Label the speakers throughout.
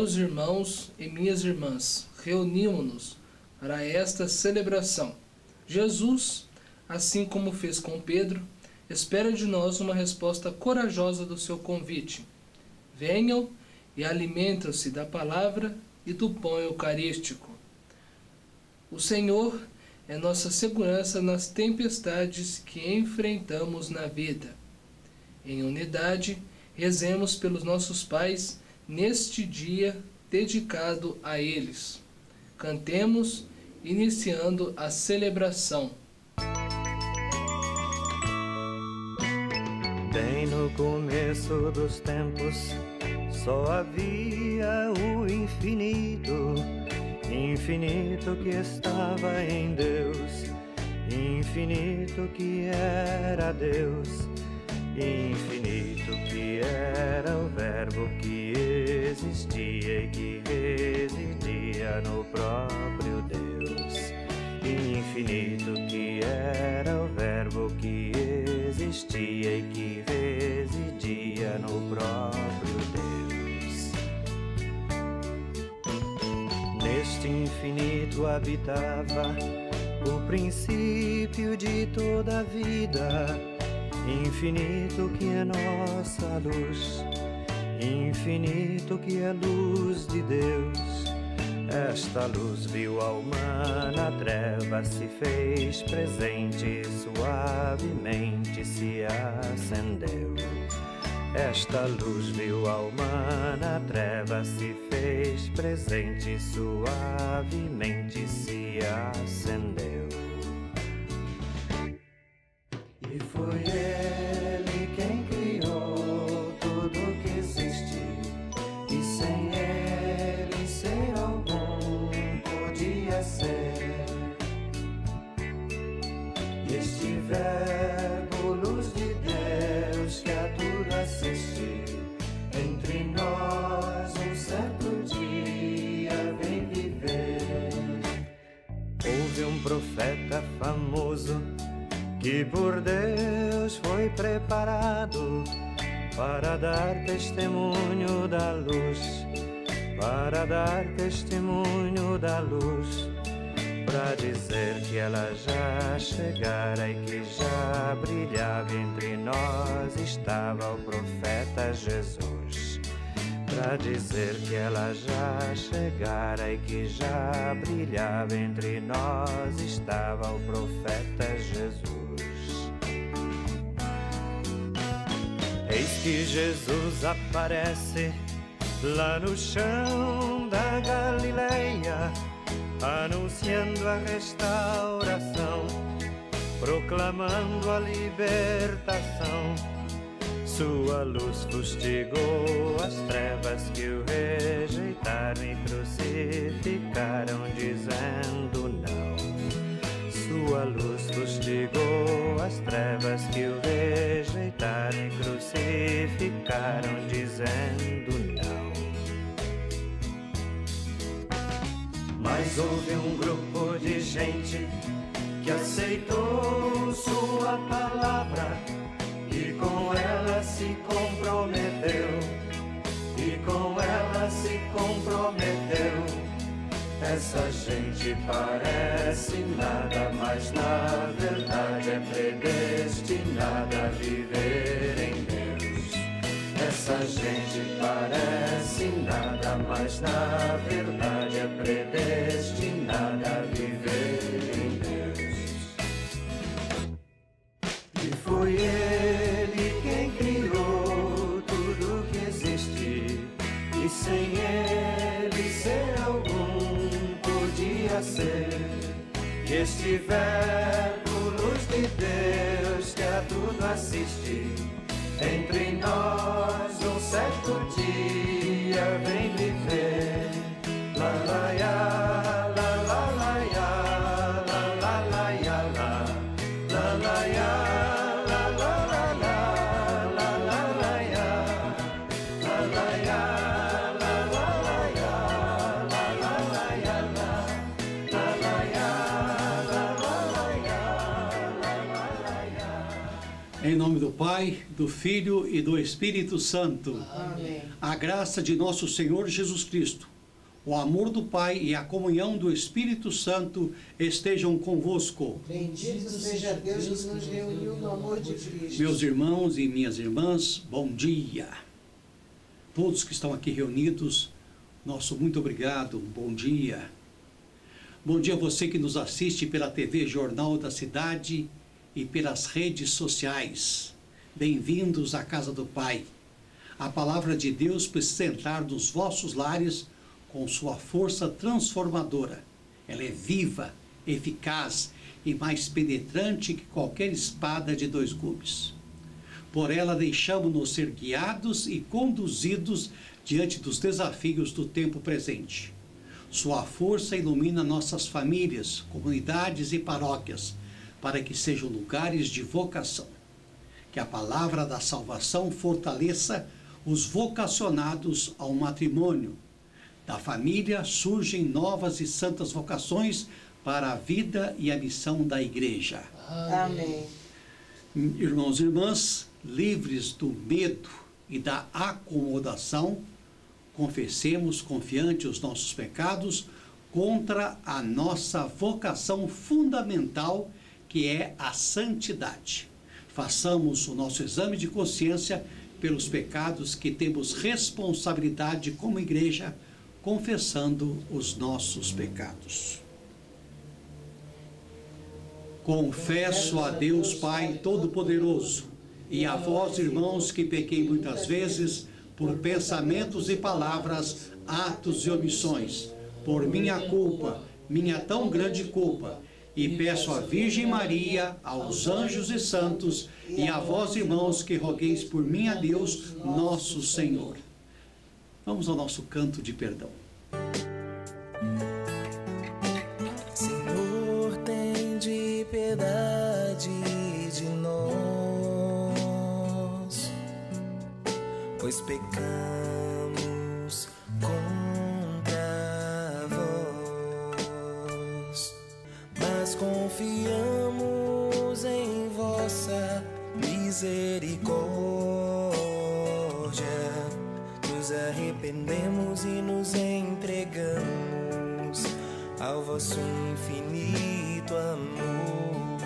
Speaker 1: Meus irmãos e minhas irmãs, reunimos-nos para esta celebração. Jesus, assim como fez com Pedro, espera de nós uma resposta corajosa do seu convite. Venham e alimentem-se da palavra e do pão eucarístico. O Senhor é nossa segurança nas tempestades que enfrentamos na vida. Em unidade, rezemos pelos nossos pais neste dia dedicado a eles. Cantemos, iniciando a celebração.
Speaker 2: Bem no começo dos tempos, só havia o infinito, infinito que estava em Deus, infinito que era Deus, infinito que era o Verbo que existia e que residia no próprio Deus, infinito que era o Verbo que existia e que residia no próprio Deus. Neste infinito habitava o princípio de toda a vida, infinito que é nossa luz, infinito que é luz de Deus. Esta luz viu a humana treva, se fez presente, suavemente se acendeu. Esta luz viu a humana treva, se fez presente, suavemente se acendeu. E foi Ele quem criou tudo que existe, e sem Ele ser algum podia ser. E este Verbo, luz de Deus, que a tudo assiste, entre nós um certo dia vem viver. Houve um profeta famoso que por Deus foi preparado para dar testemunho da luz, para dar testemunho da luz, para dizer que ela já chegara e que já brilhava entre nós estava o profeta Jesus. Para dizer que ela já chegara e que já brilhava entre nós estava o profeta Jesus. Eis que Jesus aparece lá no chão da Galileia, anunciando a restauração, proclamando a libertação. Sua luz fustigou as trevas que o rejeitaram e crucificaram, dizendo não. Sua luz fustigou as trevas que o rejeitaram e crucificaram, dizendo não. Mas houve um grupo de gente que aceitou sua palavra e com ela se comprometeu, e com ela se comprometeu. Essa gente parece nada, mas na verdade é predestinada a viver em Deus. Essa gente parece nada, mas na verdade é predestinada a viver em Deus. E foi Ele quem criou tudo que existe, e sem Ele ser algum podia ser. Que este Verbo, luz de Deus, que a tudo assiste, entre nós um certo dia vem viver. La la ya, la la la ya, la la la ya, la la la ya, la la la la, la la la ya, la la ya, la la la ya, la la la ya, la la ya, la la la ya, la la la ya.
Speaker 3: Em nome do Pai, do Filho e do Espírito Santo.
Speaker 4: Amém.
Speaker 3: A graça de nosso Senhor Jesus Cristo, o amor do Pai e a comunhão do Espírito Santo estejam convosco.
Speaker 4: Bendito seja Deus que nos reuniu no amor de Cristo.
Speaker 3: Meus irmãos e minhas irmãs, bom dia. Todos que estão aqui reunidos, nosso muito obrigado, bom dia. Bom dia a você que nos assiste pela TV Jornal da Cidade e pelas redes sociais. Bem-vindos à casa do Pai. A palavra de Deus precisa entrar nos vossos lares com sua força transformadora. Ela é viva, eficaz e mais penetrante que qualquer espada de 2 gumes. Por ela deixamos-nos ser guiados e conduzidos diante dos desafios do tempo presente. Sua força ilumina nossas famílias, comunidades e paróquias, para que sejam lugares de vocação. Que a palavra da salvação fortaleça os vocacionados ao matrimônio. Da família surgem novas e santas vocações para a vida e a missão da Igreja.
Speaker 4: Amém.
Speaker 3: Irmãos e irmãs, livres do medo e da acomodação, confessemos confiante os nossos pecados contra a nossa vocação fundamental, que é a santidade. Façamos o nosso exame de consciência pelos pecados que temos responsabilidade como igreja, confessando os nossos pecados. Confesso a Deus Pai Todo-Poderoso e a vós, irmãos, que pequei muitas vezes por pensamentos e palavras, atos e omissões, por minha culpa, minha tão grande culpa. E peço à Virgem Maria, aos anjos e santos, e a vós, irmãos, que rogueis por mim a Deus, nosso Senhor. Vamos ao nosso canto de perdão.
Speaker 5: Senhor, tende piedade de nós, pois pecamos contra vós. Mas confiamos em vossa misericórdia, nos arrependemos e nos entregamos ao vosso infinito amor.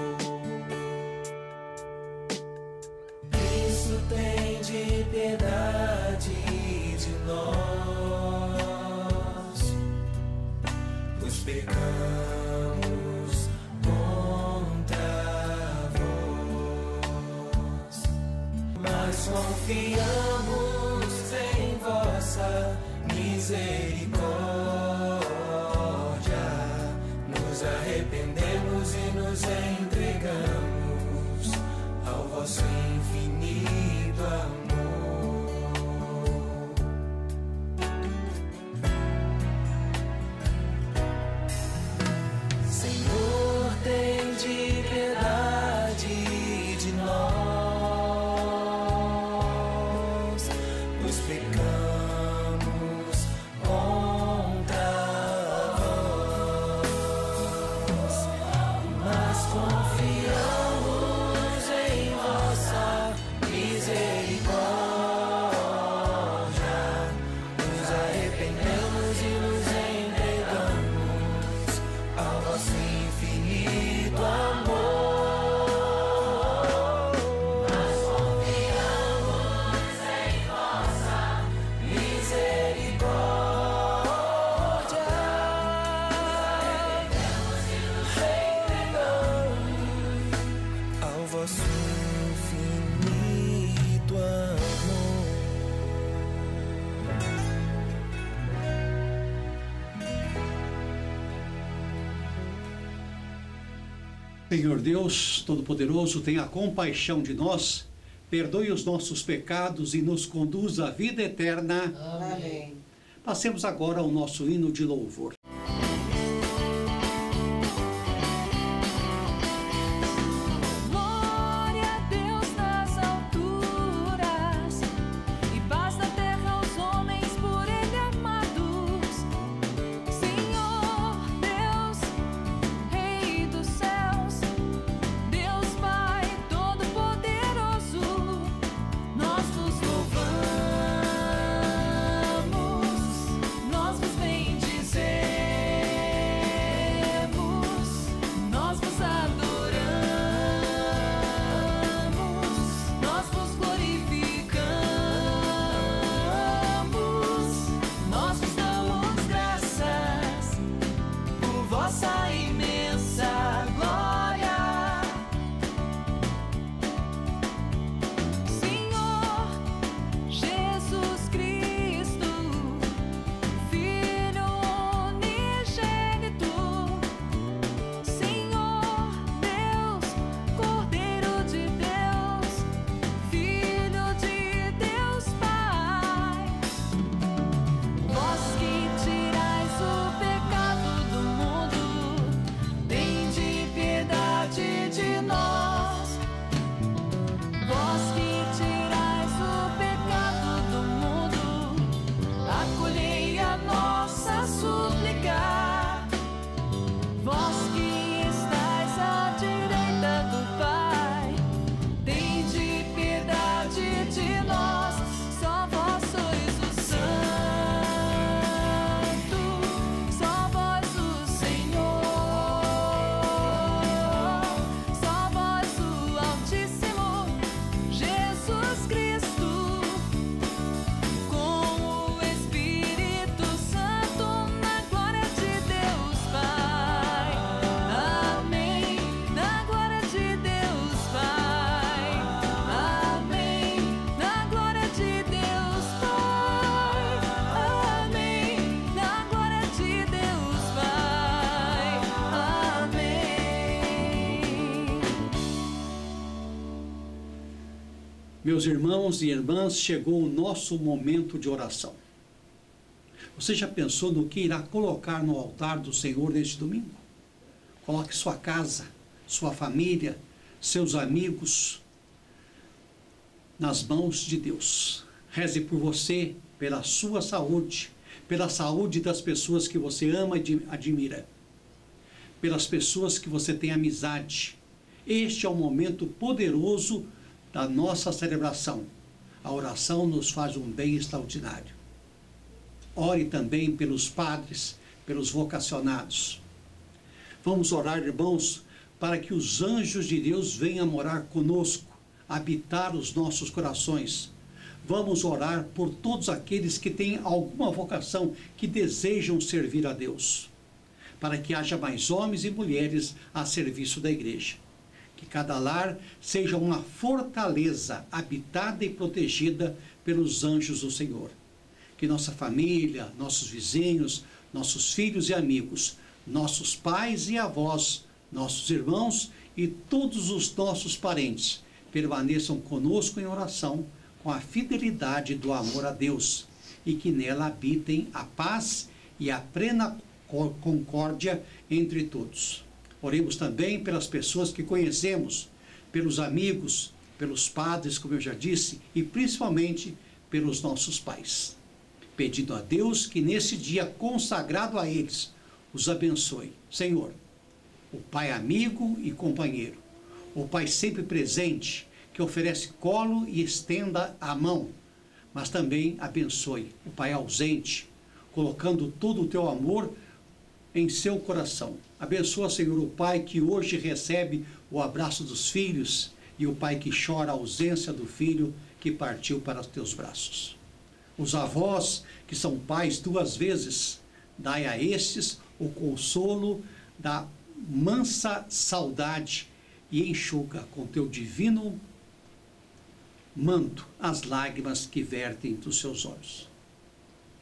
Speaker 5: Cristo, tende piedade de nós, pois pecamos contra vós, mas confiamos em vossa misericórdia, nos arrependemos e nos entregamos ao vosso infinito amor. Senhor, tende piedade de nós, pois pecamos contra vós, mas confiamos em vossa misericórdia, nos arrependemos e nos entregamos ao vosso infinito amor. Mas confiamos em vossa misericórdia, ao vosso infinito amor.
Speaker 3: Senhor Deus Todo-Poderoso, tenha compaixão de nós, perdoe os nossos pecados e nos conduza à vida eterna.
Speaker 4: Amém.
Speaker 3: Passemos agora ao nosso hino de louvor.
Speaker 6: Glória a Deus nas alturas e paz na terra aos homens por Ele amados. Senhor Deus, Rei dos céus, Deus Pai Todo-Poderoso.
Speaker 3: Meus irmãos e irmãs, chegou o nosso momento de oração. Você já pensou no que irá colocar no altar do Senhor neste domingo? Coloque sua casa, sua família, seus amigos nas mãos de Deus. Reze por você, pela sua saúde, pela saúde das pessoas que você ama e admira, pelas pessoas que você tem amizade. Este é um momento poderoso da nossa celebração. A oração nos faz um bem extraordinário. Ore também pelos padres, pelos vocacionados. Vamos orar, irmãos, para que os anjos de Deus venham morar conosco, habitar os nossos corações. Vamos orar por todos aqueles que têm alguma vocação, que desejam servir a Deus, para que haja mais homens e mulheres a serviço da igreja. Que cada lar seja uma fortaleza habitada e protegida pelos anjos do Senhor. Que nossa família, nossos vizinhos, nossos filhos e amigos, nossos pais e avós, nossos irmãos e todos os nossos parentes permaneçam conosco em oração com a fidelidade do amor a Deus e que nela habitem a paz e a plena concórdia entre todos. Oremos também pelas pessoas que conhecemos, pelos amigos, pelos padres, como eu já disse, e principalmente pelos nossos pais. Pedindo a Deus que nesse dia consagrado a eles, os abençoe. Senhor, o Pai amigo e companheiro, o Pai sempre presente, que oferece colo e estenda a mão, mas também abençoe o Pai ausente, colocando todo o teu amor em seu coração. Abençoa, Senhor, o pai que hoje recebe o abraço dos filhos e o pai que chora a ausência do filho que partiu para os teus braços. Os avós, que são pais duas vezes, dai a estes o consolo da mansa saudade e enxuga com teu divino manto as lágrimas que vertem dos seus olhos.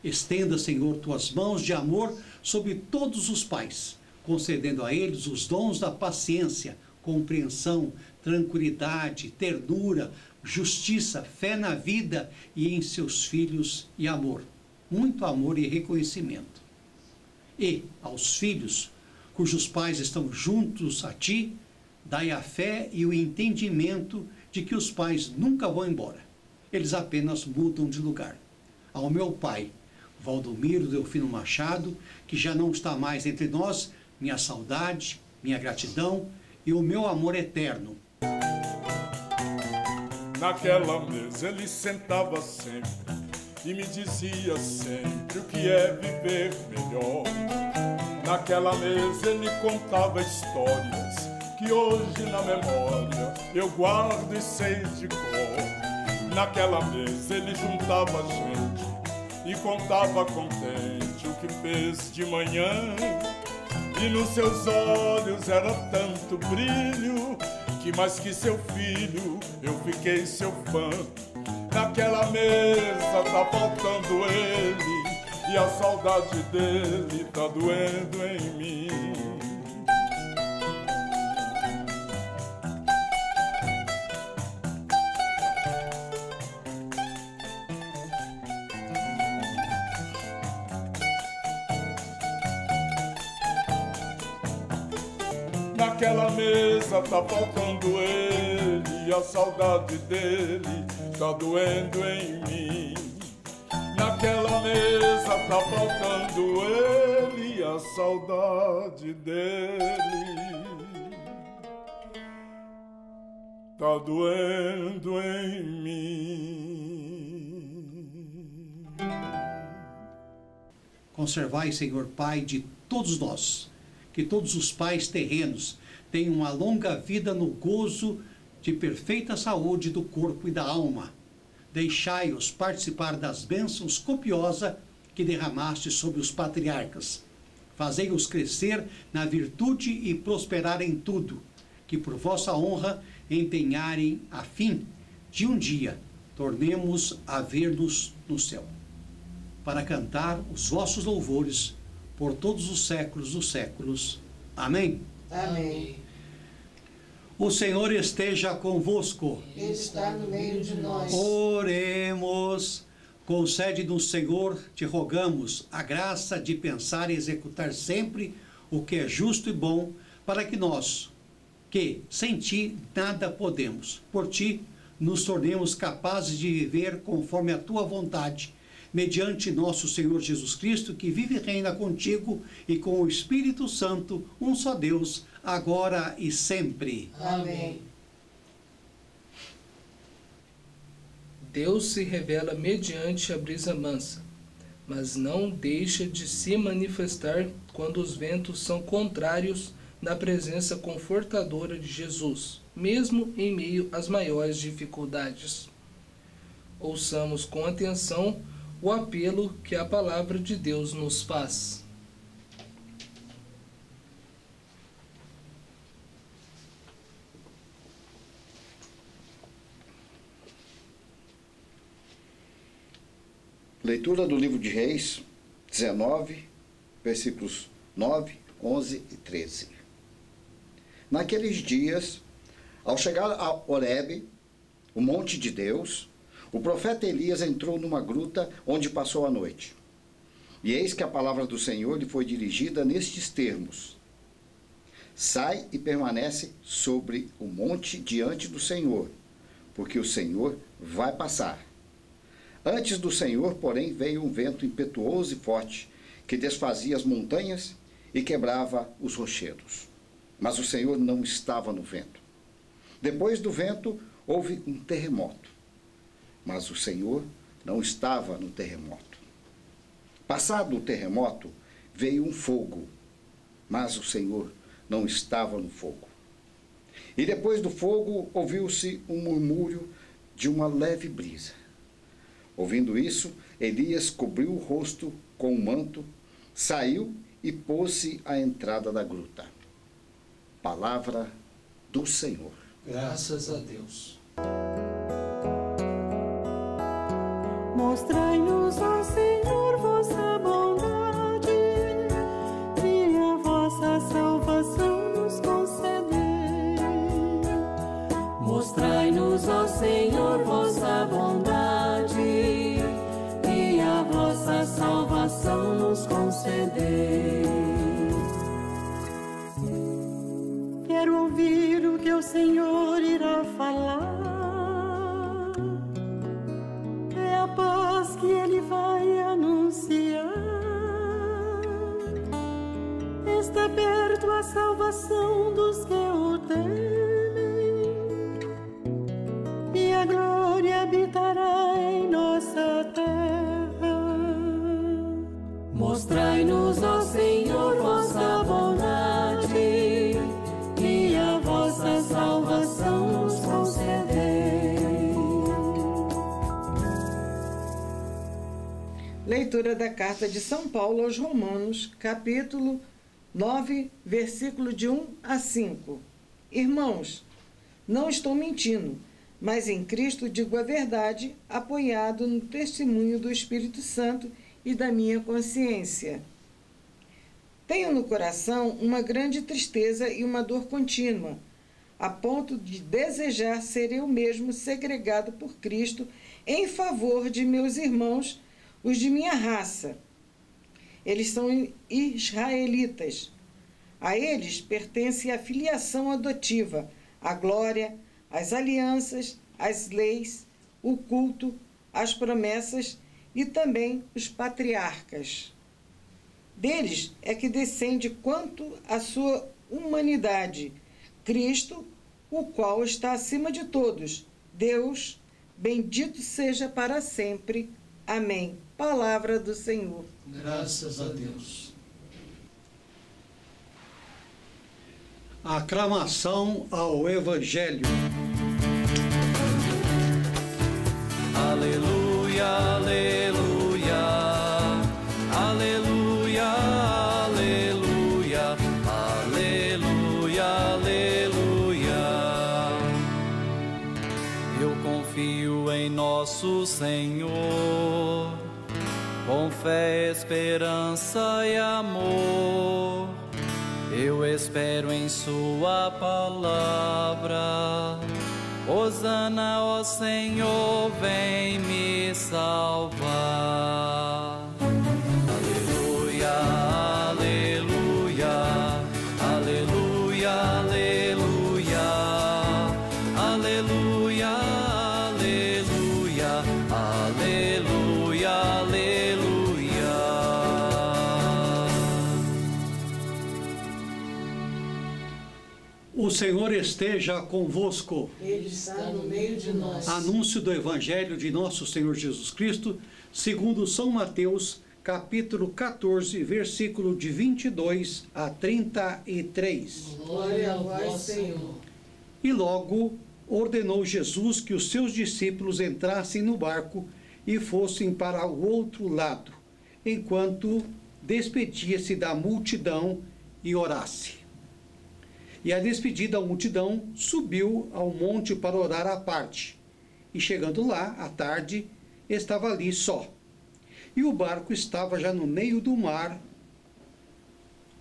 Speaker 3: Estenda, Senhor, tuas mãos de amor sobre todos os pais, concedendo a eles os dons da paciência, compreensão, tranquilidade, ternura, justiça, fé na vida e em seus filhos e amor. Muito amor e reconhecimento. E aos filhos, cujos pais estão juntos a ti, dai a fé e o entendimento de que os pais nunca vão embora. Eles apenas mudam de lugar. Ao meu pai, Valdomiro Delfino Machado, que já não está mais entre nós, minha saudade, minha gratidão e o meu amor eterno.
Speaker 7: Naquela mesa ele sentava sempre e me dizia sempre o que é viver melhor. Naquela mesa ele contava histórias que hoje na memória eu guardo e sei de cor. Naquela mesa ele juntava gente e contava contente o que fez de manhã. E nos seus olhos era tanto brilho que mais que seu filho eu fiquei seu fã. Naquela mesa tá faltando ele e a saudade dele tá doendo em mim. Naquela mesa tá faltando ele e a saudade dele tá doendo em mim. Naquela mesa tá faltando ele e a saudade dele tá doendo em mim.
Speaker 3: Conservai, Senhor Pai, de todos nós, que todos os pais terrenos tenham uma longa vida no gozo de perfeita saúde do corpo e da alma. Deixai-os participar das bênçãos copiosas que derramaste sobre os patriarcas. Fazei-os crescer na virtude e prosperar em tudo, que por vossa honra empenharem a fim de um dia tornemos a ver-nos no céu, para cantar os vossos louvores por todos os séculos dos séculos. Amém?
Speaker 4: Amém.
Speaker 3: O Senhor esteja convosco.
Speaker 4: Ele está no meio de nós.
Speaker 3: Oremos. Concede-nos, Senhor, te rogamos, a graça de pensar e executar sempre o que é justo e bom, para que nós, que sem ti nada podemos, por ti nos tornemos capazes de viver conforme a tua vontade, mediante nosso Senhor Jesus Cristo, que vive e reina contigo e com o Espírito Santo, um só Deus, agora e sempre.
Speaker 4: Amém.
Speaker 1: Deus se revela mediante a brisa mansa, mas não deixa de se manifestar quando os ventos são contrários na presença confortadora de Jesus, mesmo em meio às maiores dificuldades. Ouçamos com atenção o apelo que a palavra de Deus nos faz.
Speaker 8: Leitura do livro de Reis, 19, versículos 9, 11 e 13. Naqueles dias, ao chegar a Horebe, o monte de Deus, o profeta Elias entrou numa gruta onde passou a noite. E eis que a palavra do Senhor lhe foi dirigida nestes termos: sai e permanece sobre o monte diante do Senhor, porque o Senhor vai passar. Antes do Senhor, porém, veio um vento impetuoso e forte, que desfazia as montanhas e quebrava os rochedos. Mas o Senhor não estava no vento. Depois do vento, houve um terremoto. Mas o Senhor não estava no terremoto. Passado o terremoto, veio um fogo. Mas o Senhor não estava no fogo. E depois do fogo, ouviu-se um murmúrio de uma leve brisa. Ouvindo isso, Elias cobriu o rosto com um manto, saiu e pôs-se à entrada da gruta. Palavra do Senhor.
Speaker 1: Graças a Deus.
Speaker 9: Mostrai-nos, ó Senhor, vossa bondade, e a vossa salvação nos concedei. Mostrai-nos, ó Senhor, vossa bondade, e a vossa salvação nos concedei. Quero ouvir o que o Senhor irá falar, é a paz que Ele vai anunciar. Está perto a salvação dos que o temem, e a glória habitará em nossa terra. Mostrai-nos, ó Senhor, vossa bondade, e a vossa salvação nos concedei.
Speaker 4: Leitura da carta de São Paulo aos Romanos, capítulo 9, versículo de 1 a 5. Irmãos, não estou mentindo, mas em Cristo digo a verdade, apoiado no testemunho do Espírito Santo e da minha consciência. Tenho no coração uma grande tristeza e uma dor contínua, a ponto de desejar ser eu mesmo segregado por Cristo em favor de meus irmãos, os de minha raça. Eles são israelitas. A eles pertence a filiação adotiva, a glória, as alianças, as leis, o culto, as promessas e também os patriarcas. Deles é que descende quanto à sua humanidade, Cristo, o qual está acima de todos, Deus, bendito seja para sempre. Amém. Palavra do Senhor.
Speaker 1: Graças a Deus.
Speaker 3: Aclamação ao Evangelho.
Speaker 5: Aleluia, aleluia, aleluia, aleluia, aleluia, aleluia. Eu confio em nosso Senhor, com fé, esperança e amor. Eu
Speaker 10: espero em sua palavra. Hosana, ó Senhor, vem me salvar. Aleluia, aleluia, aleluia, aleluia, aleluia, aleluia, aleluia, aleluia.
Speaker 3: O Senhor esteja convosco.
Speaker 4: Ele está no meio de nós.
Speaker 3: Anúncio do Evangelho de nosso Senhor Jesus Cristo, segundo São Mateus, capítulo 14, versículo de 22 a 33.
Speaker 4: Glória a vós, Senhor.
Speaker 3: E logo ordenou Jesus que os seus discípulos entrassem no barco e fossem para o outro lado, enquanto despedia-se da multidão e orasse. E a despedida da multidão, subiu ao monte para orar à parte. E chegando lá, à tarde, estava ali só. E o barco estava já no meio do mar,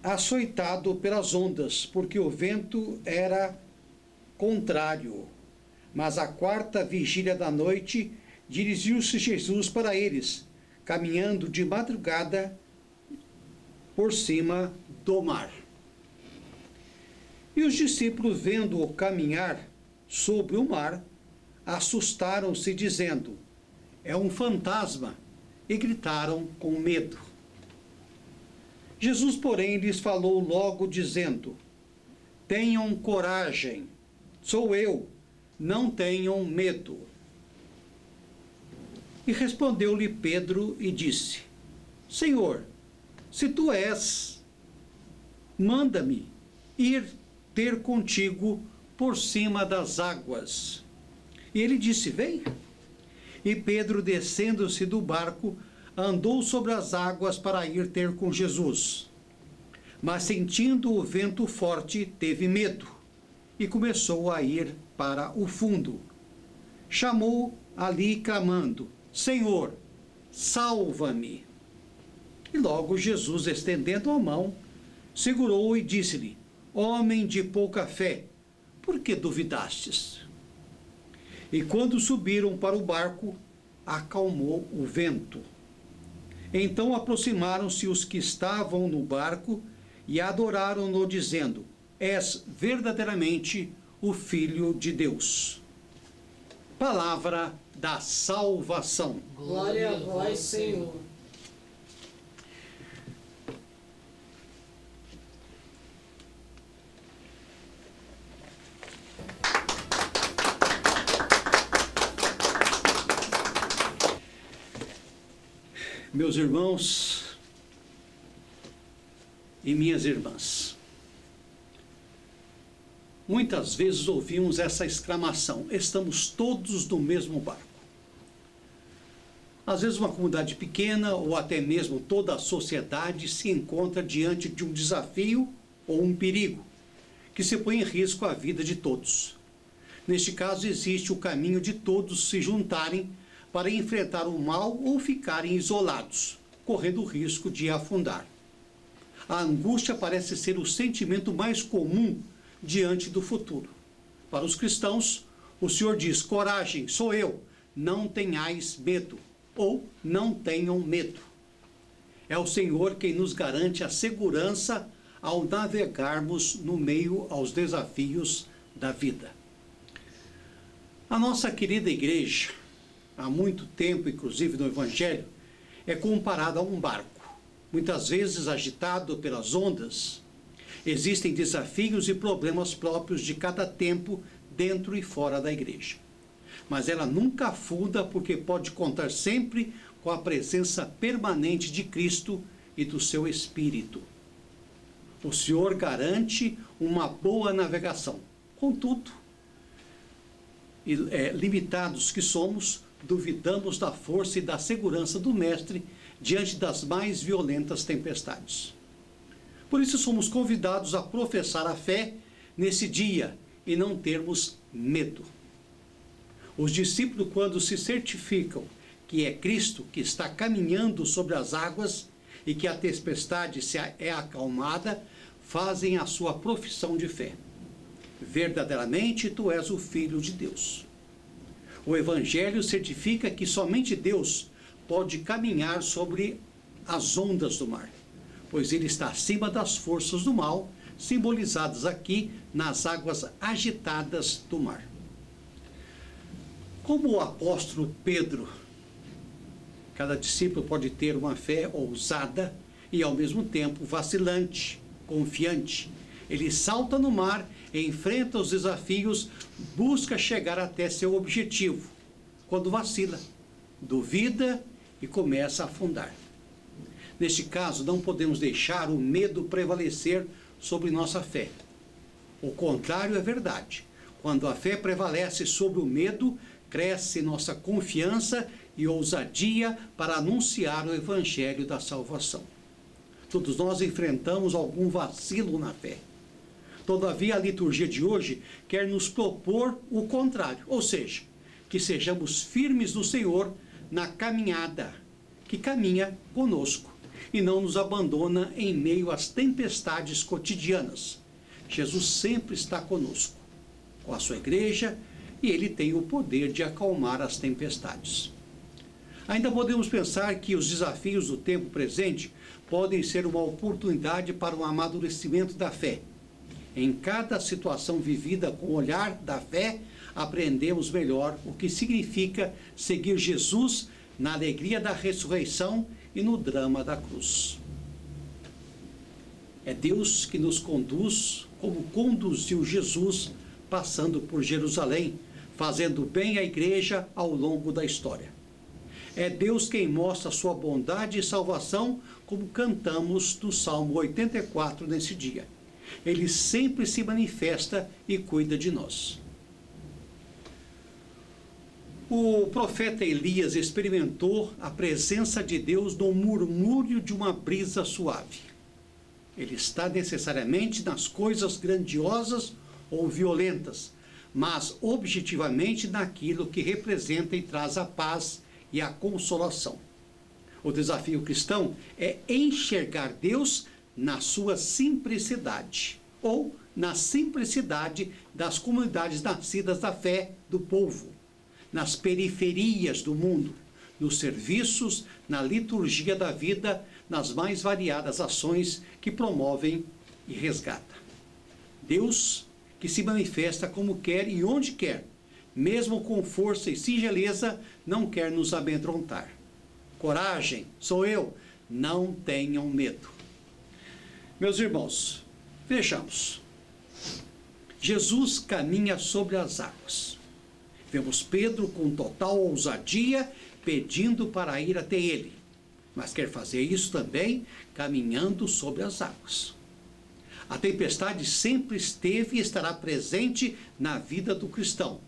Speaker 3: açoitado pelas ondas, porque o vento era contrário. Mas à quarta vigília da noite, dirigiu-se Jesus para eles, caminhando de madrugada por cima do mar. E os discípulos, vendo-o caminhar sobre o mar, assustaram-se, dizendo: é um fantasma, e gritaram com medo. Jesus, porém, lhes falou logo, dizendo: tenham coragem, sou eu, não tenham medo. E respondeu-lhe Pedro e disse: Senhor, se tu és, manda-me ir ter contigo por cima das águas. E ele disse: vem. E Pedro, descendo-se do barco, andou sobre as águas para ir ter com Jesus. Mas, sentindo o vento forte, teve medo e começou a ir para o fundo. Chamou ali, clamando: Senhor, salva-me. E logo Jesus, estendendo a mão, segurou-o e disse-lhe: homem de pouca fé, por que duvidastes? E quando subiram para o barco, acalmou o vento. Então aproximaram-se os que estavam no barco e adoraram-no, dizendo: és verdadeiramente o Filho de Deus. Palavra da salvação.
Speaker 4: Glória a vós, Senhor.
Speaker 3: Meus irmãos e minhas irmãs, muitas vezes ouvimos essa exclamação: estamos todos no mesmo barco. Às vezes uma comunidade pequena ou até mesmo toda a sociedade se encontra diante de um desafio ou um perigo que se põe em risco a vida de todos. Neste caso, existe o caminho de todos se juntarem para enfrentar o mal ou ficarem isolados, correndo o risco de afundar. A angústia parece ser o sentimento mais comum diante do futuro. Para os cristãos, o Senhor diz: coragem, sou eu, não tenhais medo, ou não tenham medo. É o Senhor quem nos garante a segurança ao navegarmos no meio aos desafios da vida. A nossa querida igreja, há muito tempo, inclusive no Evangelho, é comparada a um barco, muitas vezes agitado pelas ondas. Existem desafios e problemas próprios de cada tempo dentro e fora da igreja. Mas ela nunca afunda, porque pode contar sempre com a presença permanente de Cristo e do seu Espírito. O Senhor garante uma boa navegação. Contudo, limitados que somos, duvidamos da força e da segurança do Mestre diante das mais violentas tempestades. Por isso somos convidados a professar a fé nesse dia e não termos medo. Os discípulos, quando se certificam que é Cristo que está caminhando sobre as águas e que a tempestade é acalmada, fazem a sua profissão de fé. Verdadeiramente tu és o Filho de Deus. O Evangelho certifica que somente Deus pode caminhar sobre as ondas do mar, pois ele está acima das forças do mal, simbolizadas aqui nas águas agitadas do mar. Como o apóstolo Pedro, cada discípulo pode ter uma fé ousada e ao mesmo tempo vacilante, confiante. Ele salta no mar, enfrenta os desafios, busca chegar até seu objetivo. Quando vacila, duvida e começa a afundar. Neste caso, não podemos deixar o medo prevalecer sobre nossa fé. O contrário é verdade. Quando a fé prevalece sobre o medo, cresce nossa confiança e ousadia para anunciar o Evangelho da salvação. Todos nós enfrentamos algum vacilo na fé. Todavia, a liturgia de hoje quer nos propor o contrário, ou seja, que sejamos firmes no Senhor na caminhada, que caminha conosco e não nos abandona em meio às tempestades cotidianas. Jesus sempre está conosco, com a sua igreja, e ele tem o poder de acalmar as tempestades. Ainda podemos pensar que os desafios do tempo presente podem ser uma oportunidade para o amadurecimento da fé. Em cada situação vivida com o olhar da fé, aprendemos melhor o que significa seguir Jesus na alegria da ressurreição e no drama da cruz. É Deus que nos conduz, como conduziu Jesus, passando por Jerusalém, fazendo bem à igreja ao longo da história. É Deus quem mostra sua bondade e salvação, como cantamos no Salmo 84 nesse dia. Ele sempre se manifesta e cuida de nós. O profeta Elias experimentou a presença de Deus no murmúrio de uma brisa suave. Ele está necessariamente nas coisas grandiosas ou violentas, mas objetivamente naquilo que representa e traz a paz e a consolação. O desafio cristão é enxergar Deus na sua simplicidade, ou na simplicidade das comunidades nascidas da fé do povo, nas periferias do mundo, nos serviços, na liturgia da vida, nas mais variadas ações que promovem e resgatam. Deus que se manifesta como quer e onde quer, mesmo com força e singeleza, não quer nos amedrontar. Coragem, sou eu, não tenham medo. Meus irmãos, vejamos. Jesus caminha sobre as águas. Vemos Pedro com total ousadia pedindo para ir até ele, mas quer fazer isso também caminhando sobre as águas. A tempestade sempre esteve e estará presente na vida do cristão,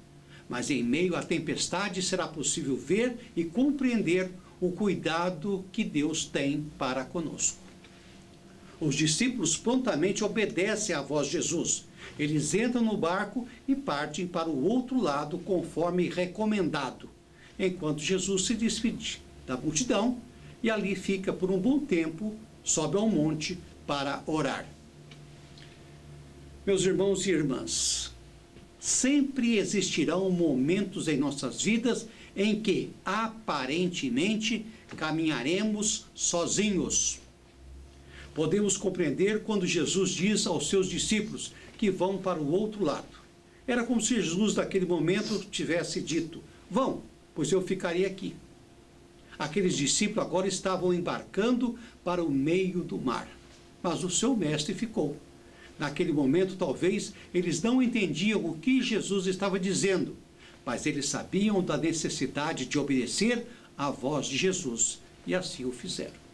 Speaker 3: mas em meio à tempestade será possível ver e compreender o cuidado que Deus tem para conosco. Os discípulos prontamente obedecem à voz de Jesus. Eles entram no barco e partem para o outro lado conforme recomendado, enquanto Jesus se despede da multidão e ali fica por um bom tempo, sobe ao monte para orar. Meus irmãos e irmãs, sempre existirão momentos em nossas vidas em que, aparentemente, caminharemos sozinhos. Podemos compreender quando Jesus diz aos seus discípulos que vão para o outro lado. Era como se Jesus, naquele momento, tivesse dito: vão, pois eu ficarei aqui. Aqueles discípulos agora estavam embarcando para o meio do mar, mas o seu mestre ficou. Naquele momento, talvez, eles não entendiam o que Jesus estava dizendo, mas eles sabiam da necessidade de obedecer à voz de Jesus, e assim o fizeram.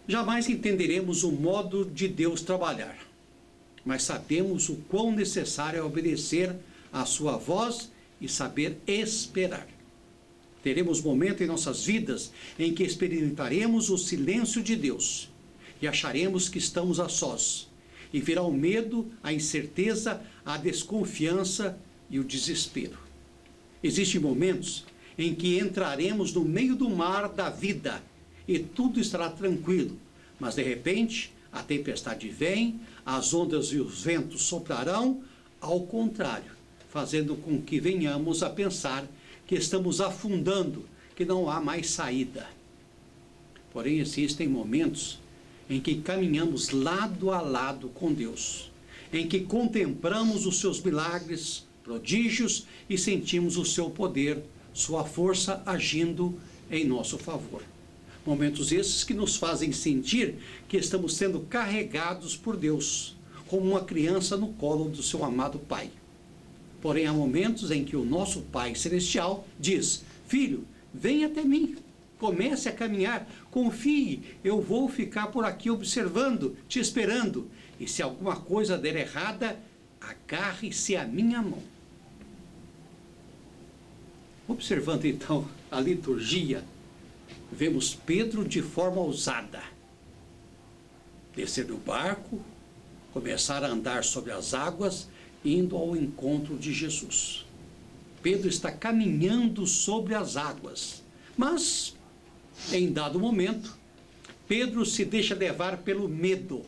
Speaker 3: Jamais entenderemos o modo de Deus trabalhar, mas sabemos o quão necessário é obedecer à sua voz e saber esperar. Teremos momentos em nossas vidas em que experimentaremos o silêncio de Deus e acharemos que estamos a sós, e virá o medo, a incerteza, a desconfiança e o desespero. Existem momentos em que entraremos no meio do mar da vida e tudo estará tranquilo, mas de repente A tempestade vem, as ondas e os ventos soprarão, ao contrário, fazendo com que venhamos a pensar que estamos afundando, que não há mais saída. Porém, existem momentos em que caminhamos lado a lado com Deus, em que contemplamos os seus milagres, prodígios e sentimos o seu poder, sua força agindo em nosso favor. Momentos esses que nos fazem sentir que estamos sendo carregados por Deus, como uma criança no colo do seu amado Pai. Porém, há momentos em que o nosso Pai Celestial diz: filho, vem até mim, comece a caminhar, confie, eu vou ficar por aqui observando, te esperando, e se alguma coisa der errada, agarre-se à minha mão. Observando então a liturgia, vemos Pedro de forma ousada descer do barco, começar a andar sobre as águas, indo ao encontro de Jesus. Pedro está caminhando sobre as águas, mas, em dado momento, Pedro se deixa levar pelo medo.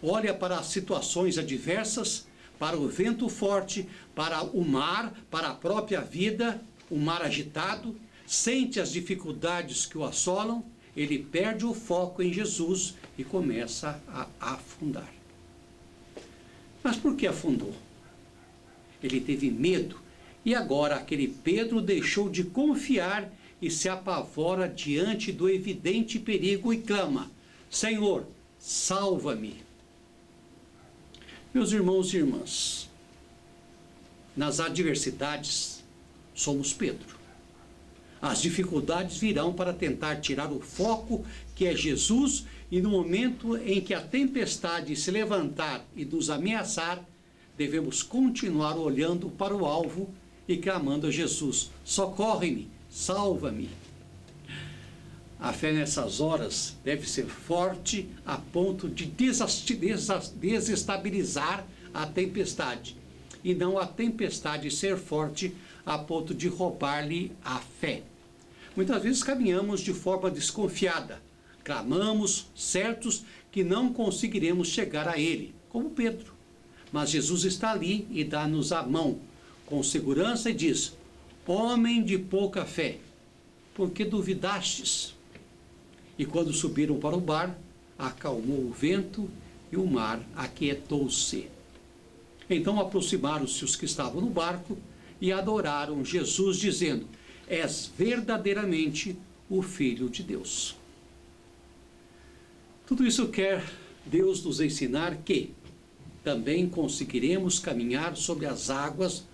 Speaker 3: Olha para as situações adversas, para o vento forte, para o mar, para a própria vida, o mar agitado, sente as dificuldades que o assolam, ele perde o foco em Jesus e começa a afundar. Mas por que afundou? Ele teve medo, e agora aquele Pedro deixou de confiar e se apavora diante do evidente perigo e clama: Senhor, salva-me. Meus irmãos e irmãs, nas adversidades somos Pedro. As dificuldades virão para tentar tirar o foco que é Jesus, e no momento em que a tempestade se levantar e nos ameaçar, devemos continuar olhando para o alvo e clamando a Jesus: socorre-me, salva-me. A fé nessas horas deve ser forte a ponto de desestabilizar a tempestade, e não a tempestade ser forte a ponto de roubar-lhe a fé. Muitas vezes caminhamos de forma desconfiada, clamamos certos que não conseguiremos chegar a Ele, como Pedro. Mas Jesus está ali e dá-nos a mão com segurança e diz: homem de pouca fé, por que duvidastes? E quando subiram para o bar, acalmou o vento e o mar aquietou-se. Então aproximaram-se os que estavam no barco e adoraram Jesus, dizendo: és verdadeiramente o Filho de Deus. Tudo isso quer Deus nos ensinar que também conseguiremos caminhar sobre as águas,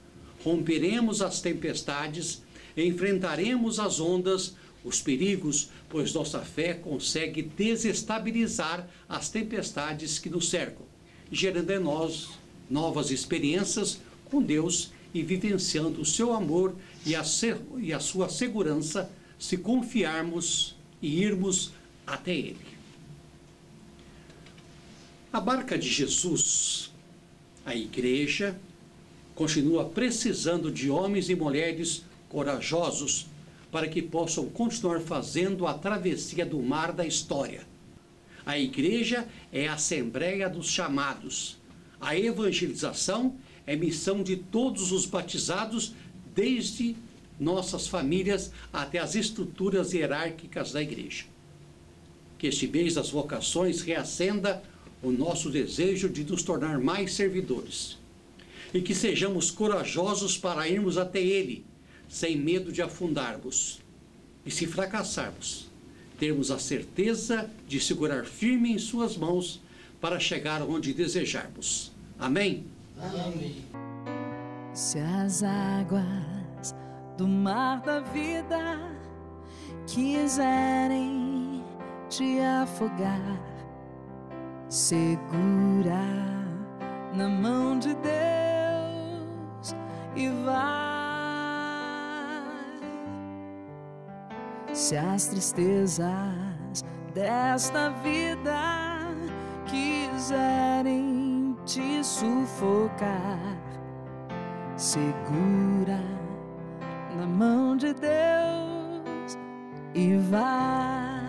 Speaker 3: romperemos as tempestades, enfrentaremos as ondas, os perigos, pois nossa fé consegue desestabilizar as tempestades que nos cercam, gerando em nós novas experiências com Deus e vivenciando o seu amor e a sua segurança, se confiarmos e irmos até Ele. A barca de Jesus, a igreja, continua precisando de homens e mulheres corajosos para que possam continuar fazendo a travessia do mar da história. A igreja é a assembleia dos chamados. A evangelização é missão de todos os batizados, desde nossas famílias até as estruturas hierárquicas da igreja. Que este mês das vocações reacenda o nosso desejo de nos tornar mais servidores, e que sejamos corajosos para irmos até Ele, sem medo de afundarmos, e se fracassarmos, termos a certeza de segurar firme em suas mãos para chegar onde desejarmos. Amém?
Speaker 1: Amém.
Speaker 6: Se as águas do mar da vida quiserem te afogar, segura na mão de Deus e vai. Se as tristezas desta vida quiserem te sufocar, segura na mão de Deus e vai.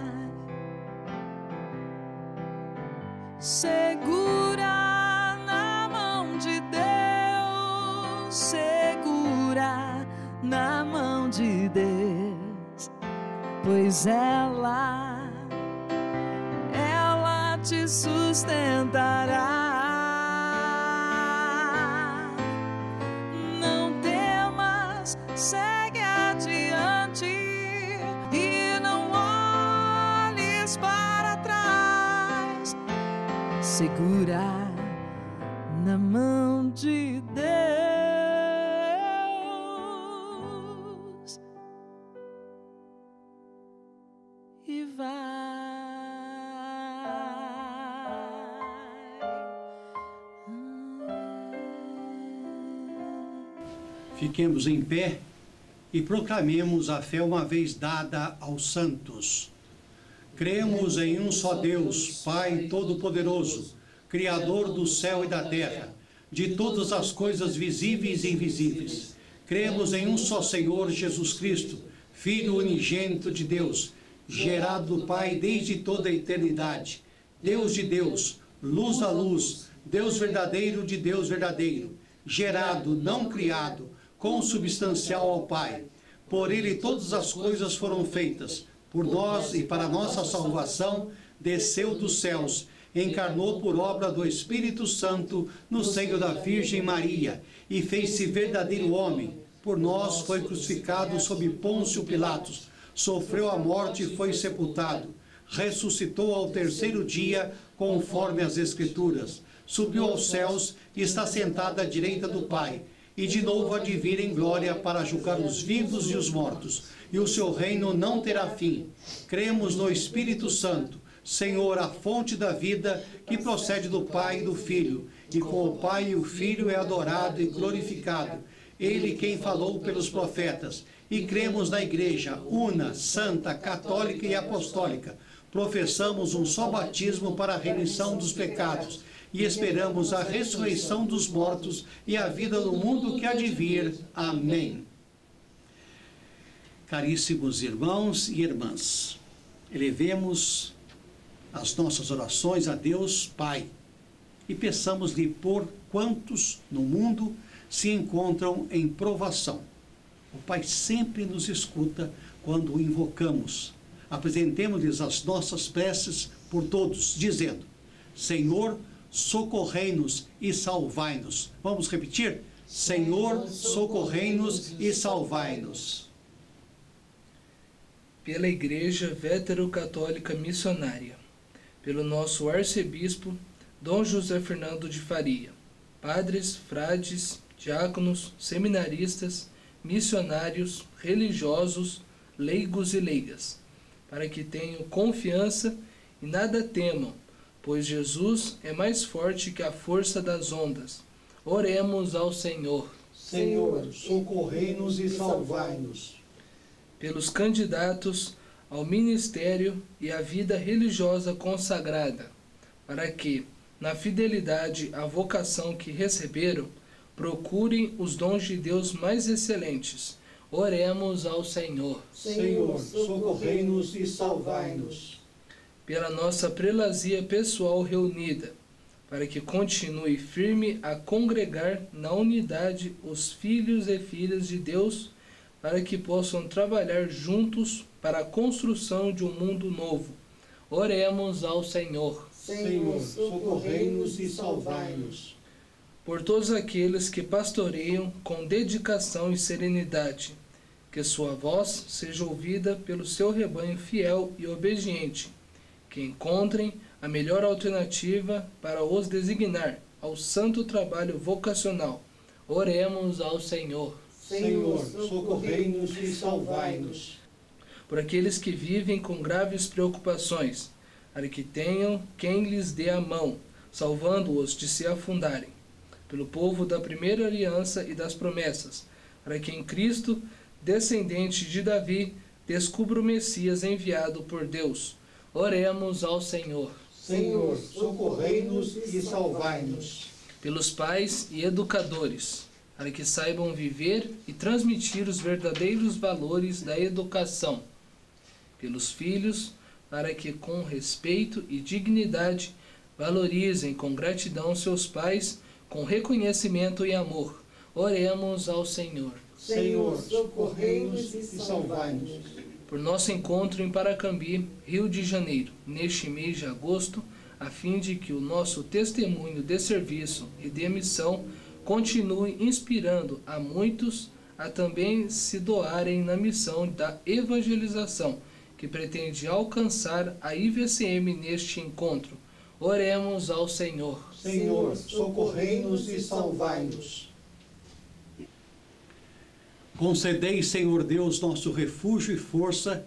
Speaker 6: segura na mão de Deus, segura na mão de Deus, pois ela te sustentará. Não temas, segue adiante e não olhes para trás. Segura na mão de Deus e vai.
Speaker 3: Fiquemos em pé e proclamemos a fé uma vez dada aos santos. Cremos em um só Deus, Pai Todo-Poderoso, Criador do céu e da terra, de todas as coisas visíveis e invisíveis. Cremos em um só Senhor Jesus Cristo, Filho unigênito de Deus, gerado do Pai desde toda a eternidade, Deus de Deus, luz da luz, Deus verdadeiro de Deus verdadeiro, gerado, não criado, consubstancial ao Pai. Por ele todas as coisas foram feitas. Por nós e para nossa salvação, desceu dos céus, encarnou por obra do Espírito Santo no seio da Virgem Maria e fez-se verdadeiro homem. Por nós foi crucificado sob Pôncio Pilatos, sofreu a morte e foi sepultado. Ressuscitou ao terceiro dia, conforme as Escrituras. Subiu aos céus e está sentado à direita do Pai. E de novo há de vir em glória para julgar os vivos e os mortos, e o seu reino não terá fim. Cremos no Espírito Santo, Senhor, a fonte da vida, que procede do Pai e do Filho, e com o Pai e o Filho é adorado e glorificado, ele quem falou pelos profetas. E cremos na Igreja, una, santa, católica e apostólica. Professamos um só batismo para a remissão dos pecados, e esperamos a ressurreição dos mortos e a vida no mundo que há de vir. Amém. Caríssimos irmãos e irmãs, elevemos as nossas orações a Deus Pai e peçamos-lhe por quantos no mundo se encontram em provação. O Pai sempre nos escuta quando o invocamos. Apresentemos-lhes as nossas preces por todos, dizendo: Senhor, socorrei-nos e salvai-nos. Vamos repetir? Senhor, socorrei-nos e salvai-nos.
Speaker 1: Pela Igreja Vétero-Católica Missionária, pelo nosso arcebispo, Dom José Fernando de Faria, padres, frades, diáconos, seminaristas, missionários, religiosos, leigos e leigas, para que tenham confiança e nada temam, pois Jesus é mais forte que a força das ondas. Oremos ao Senhor.
Speaker 3: Senhor, socorrei-nos e salvai-nos.
Speaker 1: Pelos candidatos ao ministério e à vida religiosa consagrada, para que, na fidelidade à vocação que receberam, procurem os dons de Deus mais excelentes. Oremos ao Senhor.
Speaker 3: Senhor, socorrei-nos e salvai-nos.
Speaker 1: Pela nossa prelazia pessoal reunida, para que continue firme a congregar na unidade os filhos e filhas de Deus, para que possam trabalhar juntos para a construção de um mundo novo. Oremos ao Senhor.
Speaker 3: Senhor, socorrei-nos e salvai-nos.
Speaker 1: Por todos aqueles que pastoreiam com dedicação e serenidade, que sua voz seja ouvida pelo seu rebanho fiel e obediente, que encontrem a melhor alternativa para os designar ao santo trabalho vocacional. Oremos ao Senhor.
Speaker 3: Senhor, socorrei-nos e salvai-nos.
Speaker 1: Por aqueles que vivem com graves preocupações, para que tenham quem lhes dê a mão, salvando-os de se afundarem. Pelo povo da primeira aliança e das promessas, para que em Cristo, descendente de Davi, descubra o Messias enviado por Deus. Oremos ao Senhor.
Speaker 3: Senhor, socorrei-nos e salvai-nos.
Speaker 1: Pelos pais e educadores, para que saibam viver e transmitir os verdadeiros valores da educação. Pelos filhos, para que com respeito e dignidade Valorizem com gratidão seus pais, com reconhecimento e amor. Oremos ao Senhor.
Speaker 4: Senhor, socorrei-nos e salvai-nos.
Speaker 1: Por nosso encontro em Paracambi, Rio de Janeiro, neste mês de agosto, a fim de que o nosso testemunho de serviço e de missão continue inspirando a muitos a também se doarem na missão da evangelização, que pretende alcançar a IVCM neste encontro. Oremos ao Senhor.
Speaker 3: Senhor, socorrei-nos e salvai-nos. Concedei, Senhor Deus, nosso refúgio e força,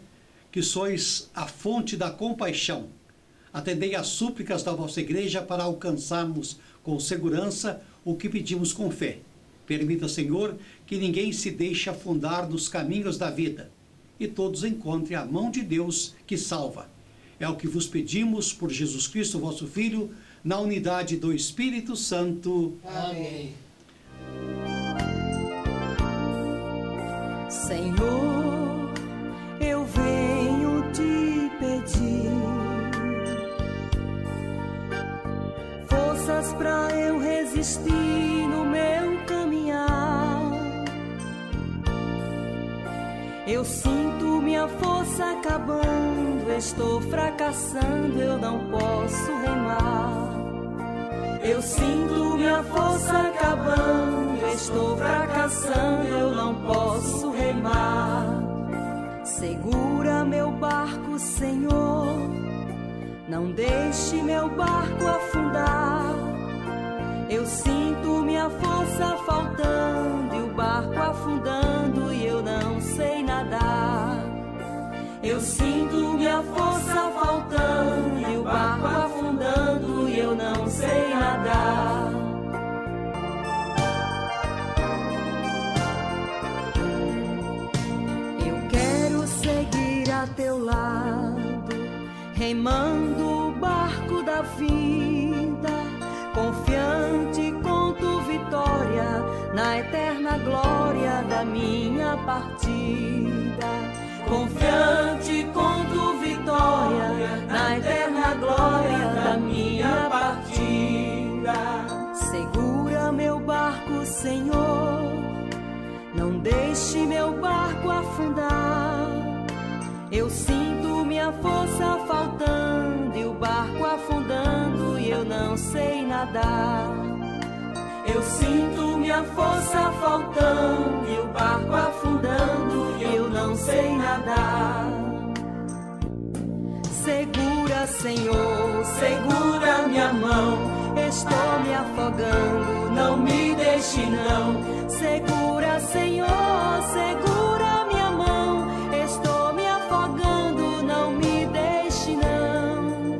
Speaker 3: que sois a fonte da compaixão. Atendei às súplicas da vossa igreja para alcançarmos com segurança o que pedimos com fé. Permita, Senhor, que ninguém se deixe afundar nos caminhos da vida e todos encontrem a mão de Deus que salva. É o que vos pedimos por Jesus Cristo, vosso Filho, na unidade do Espírito Santo.
Speaker 1: Amém.
Speaker 6: Senhor, eu venho te pedir forças para eu resistir no meu caminhar. Eu sinto minha força acabando, estou fracassando, eu não posso remar. Eu sinto minha força acabando, estou fracassando, eu não posso remar. Segura meu barco, Senhor, não deixe meu barco afundar. Eu sinto minha força faltando e o barco afundando e eu não sei nadar. Eu sinto minha força faltando e o barco afundando e eu não sei nadar. Eu quero seguir a teu lado, remando o barco da vida, confiante conto vitória na eterna glória da minha partida. Confiante conto vitória na eterna glória da minha partida. Segura meu barco, Senhor, não deixe meu barco afundar. Eu sinto minha força faltando e o barco afundando e eu não sei nadar. Eu sinto minha força faltando e o barco afundando e eu não sei nadar. Segura, Senhor, segura minha mão, estou me afogando, não me deixe não. Segura, Senhor, segura minha mão, estou me afogando, não me deixe não.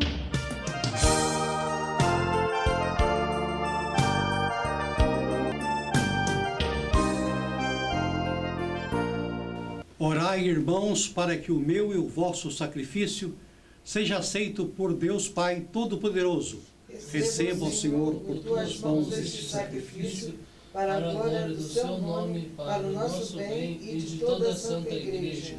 Speaker 3: Orai, irmãos, para que o meu e o vosso sacrifício seja aceito por Deus Pai Todo-Poderoso. Receba, Senhor, por tuas mãos este sacrifício,
Speaker 4: para a glória do seu nome, para o nosso bem e de toda a Santa Igreja.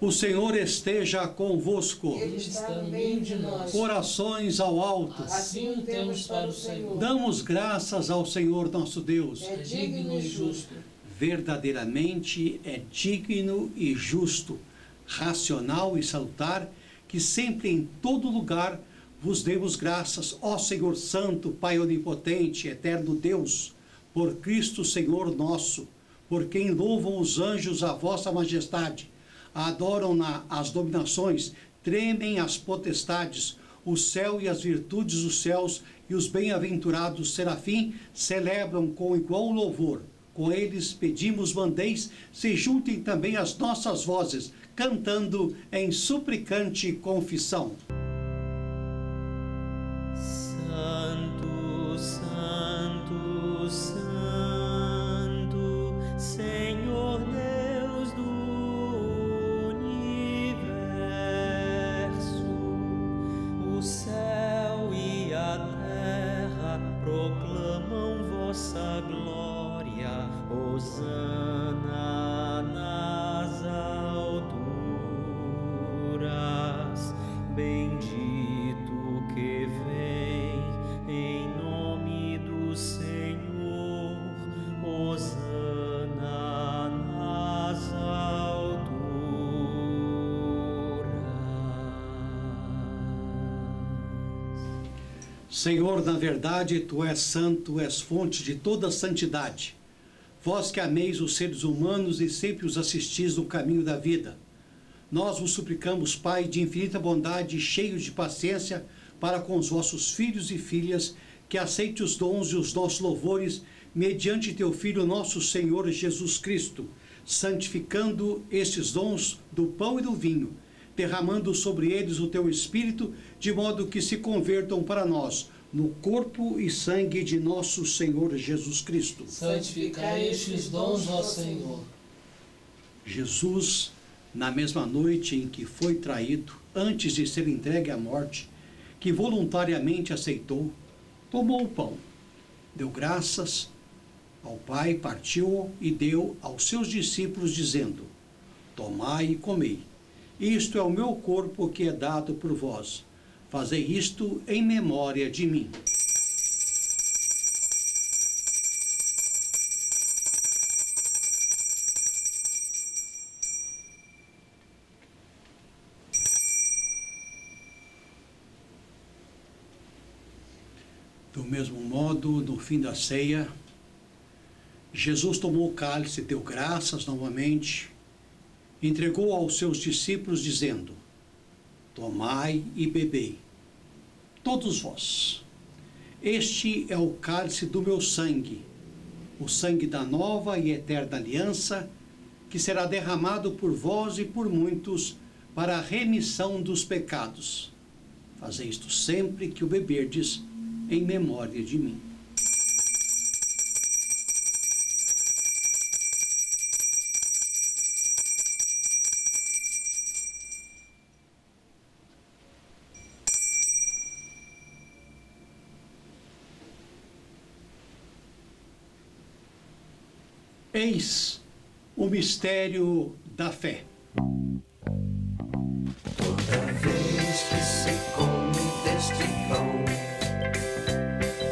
Speaker 3: O Senhor esteja convosco.
Speaker 4: Ele está no meio de nós.
Speaker 3: Corações ao alto.
Speaker 1: Assim o temos para o Senhor.
Speaker 3: Damos graças ao Senhor nosso Deus.
Speaker 1: É digno e justo.
Speaker 3: Verdadeiramente é digno e justo, racional e salutar, que sempre em todo lugar vos demos graças, ó Senhor Santo, Pai Onipotente, Eterno Deus, por Cristo Senhor nosso, por quem louvam os anjos a vossa majestade, adoram-na as dominações, tremem as potestades, o céu e as virtudes dos céus e os bem-aventurados serafim celebram com igual louvor. Com eles pedimos, mandeis, se juntem também as nossas vozes, cantando em suplicante confissão.
Speaker 10: Santo, Santo, Santo, Senhor Deus do universo, o céu e a terra proclamam vossa glória. Hosana nas alturas, bem
Speaker 3: Senhor, na verdade, Tu és santo, és fonte de toda santidade. Vós que ameis os seres humanos e sempre os assistis no caminho da vida. Nós vos suplicamos, Pai, de infinita bondade e cheios de paciência para com os vossos filhos e filhas, que aceite os dons e os nossos louvores mediante Teu Filho, nosso Senhor Jesus Cristo, santificando estes dons do pão e do vinho, derramando sobre eles o Teu Espírito, de modo que se convertam para nós no corpo e sangue de nosso Senhor Jesus Cristo.
Speaker 1: Santificai estes dons, ó Senhor.
Speaker 3: Jesus, na mesma noite em que foi traído, antes de ser entregue à morte, que voluntariamente aceitou, tomou o pão, deu graças ao Pai, partiu-o e deu aos seus discípulos, dizendo: tomai e comei. Isto é o meu corpo que é dado por vós. Fazei isto em memória de mim. Do mesmo modo, no fim da ceia, Jesus tomou o cálice, deu graças novamente, entregou aos seus discípulos, dizendo: tomai e bebei, todos vós. Este é o cálice do meu sangue, o sangue da nova e eterna aliança, que será derramado por vós e por muitos para a remissão dos pecados. Fazei isto sempre que o beberdes, em memória de mim. Eis o mistério da fé.
Speaker 2: Toda vez que se come deste pão,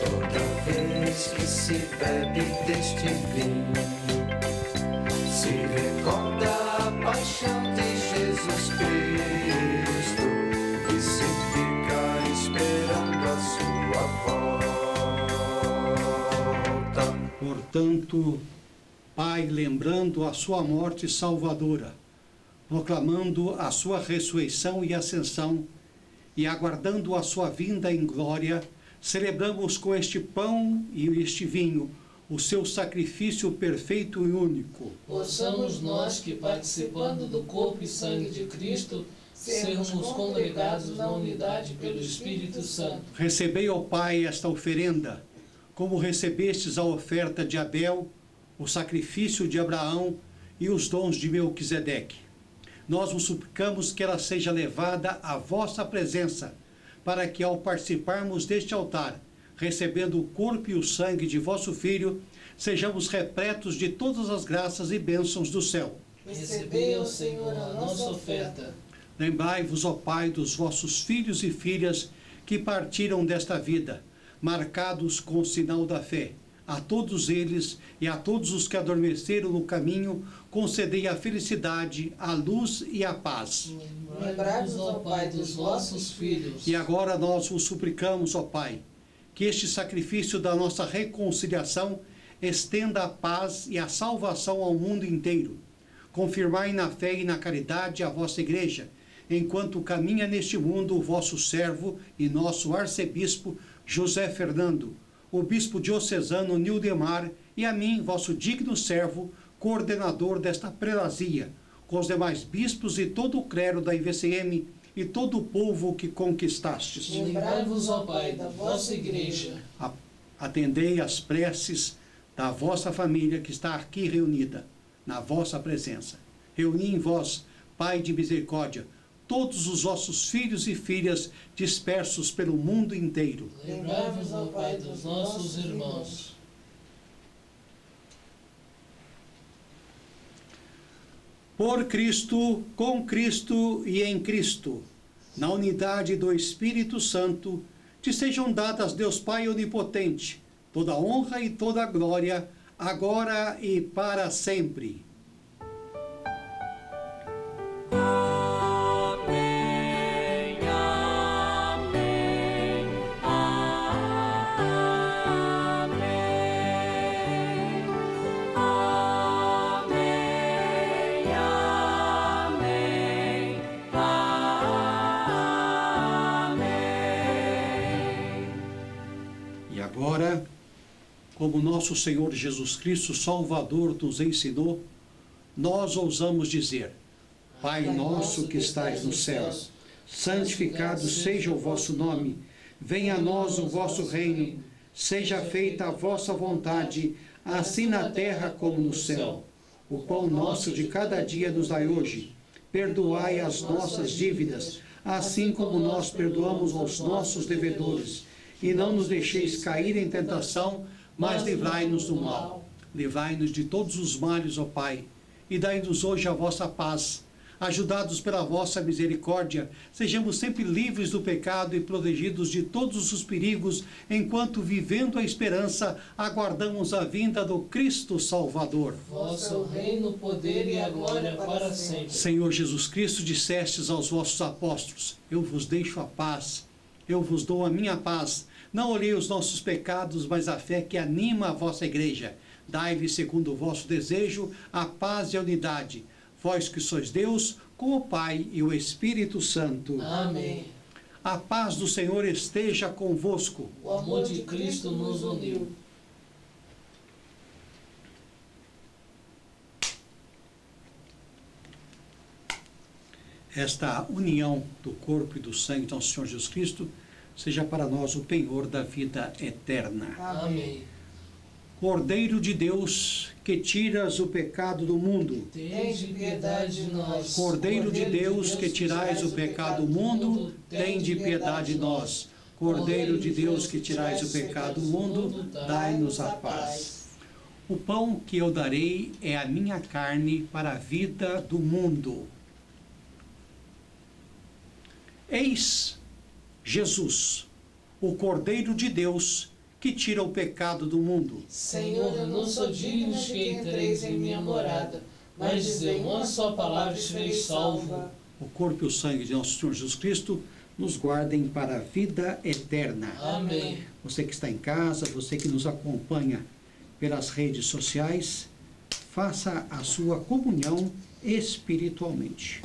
Speaker 2: toda vez que se bebe deste vinho, se recorda a paixão de Jesus Cristo e se fica esperando a sua volta.
Speaker 3: Portanto, Pai, lembrando a sua morte salvadora, proclamando a sua ressurreição e ascensão, e aguardando a sua vinda em glória, celebramos com este pão e este vinho o seu sacrifício perfeito e único.
Speaker 1: Possamos nós que, participando do corpo e sangue de Cristo, sermos congregados na unidade pelo Espírito Santo.
Speaker 3: Recebei, ó Pai, esta oferenda, como recebestes a oferta de Abel, o sacrifício de Abraão e os dons de Melquisedeque. Nós vos suplicamos que ela seja levada à vossa presença, para que, ao participarmos deste altar, recebendo o corpo e o sangue de vosso Filho, sejamos repletos de todas as graças e bênçãos do céu.
Speaker 1: Recebei, ó Senhor, a nossa oferta.
Speaker 3: Lembrai-vos, ó Pai, dos vossos filhos e filhas que partiram desta vida, marcados com o sinal da fé. A todos eles e a todos os que adormeceram no caminho, concedei a felicidade, a luz e a paz.
Speaker 1: Lembrai-vos, ó Pai, dos vossos filhos.
Speaker 3: E agora nós vos suplicamos, ó Pai, que este sacrifício da nossa reconciliação estenda a paz e a salvação ao mundo inteiro. Confirmai na fé e na caridade a vossa Igreja, enquanto caminha neste mundo o vosso servo e nosso arcebispo José Fernando, o bispo diocesano Nildemar e a mim, vosso digno servo, coordenador desta prelazia, com os demais bispos e todo o clero da IVCM e todo o povo que conquistastes.
Speaker 1: Lembrai-vos, ó Pai, da vossa Igreja.
Speaker 3: Atendei às preces da vossa família que está aqui reunida, na vossa presença. Reuni em vós, Pai de misericórdia, todos os vossos filhos e filhas dispersos pelo mundo inteiro.
Speaker 1: Lembrai-vos, ó Pai, dos nossos irmãos.
Speaker 3: Por Cristo, com Cristo e em Cristo, na unidade do Espírito Santo, te sejam dadas, Deus Pai onipotente, toda honra e toda glória, agora e para sempre.
Speaker 10: Amém, amém, amém.
Speaker 3: E agora, como nosso Senhor Jesus Cristo, Salvador, nos ensinou, nós ousamos dizer: Pai nosso que estais nos céus, santificado seja o vosso nome, venha a nós o vosso reino, seja feita a vossa vontade, assim na terra como no céu. O pão nosso de cada dia nos dai hoje. Perdoai as nossas dívidas, assim como nós perdoamos aos nossos devedores. E não nos deixeis cair em tentação, mas livrai-nos do mal. Livrai-nos de todos os males, ó Pai, e dai-nos hoje a vossa paz. Ajudados pela vossa misericórdia, sejamos sempre livres do pecado e protegidos de todos os perigos, enquanto, vivendo a esperança, aguardamos a vinda do Cristo Salvador.
Speaker 1: Vosso reino, o poder e a glória para sempre.
Speaker 3: Senhor Jesus Cristo, dissestes aos vossos apóstolos: eu vos deixo a paz, eu vos dou a minha paz. Não olhei os nossos pecados, mas a fé que anima a vossa igreja. Dai-lhe, segundo o vosso desejo, a paz e a unidade. Vós que sois Deus, com o Pai e o Espírito Santo.
Speaker 1: Amém.
Speaker 3: A paz do Senhor esteja convosco.
Speaker 1: O amor de Cristo nos uniu.
Speaker 3: Esta união do corpo e do sangue do nosso Senhor Jesus Cristo seja para nós o penhor da vida eterna.
Speaker 1: Amém.
Speaker 3: Cordeiro de Deus, que tiras o pecado do mundo.
Speaker 1: Tende piedade de nós.
Speaker 3: Cordeiro de Deus, que tirais o pecado do mundo, tende piedade de nós. Cordeiro de Deus, que tirais o pecado do mundo, dai-nos a paz. O pão que eu darei é a minha carne para a vida do mundo. Eis Jesus, o Cordeiro de Deus, que tira o pecado do mundo.
Speaker 1: Senhor, eu não sou digno de que entreis em minha morada, mas dizei uma só palavra e serei salvo.
Speaker 3: O corpo e o sangue de nosso Senhor Jesus Cristo nos guardem para a vida eterna.
Speaker 1: Amém.
Speaker 3: Você que está em casa, você que nos acompanha pelas redes sociais, faça a sua comunhão espiritualmente.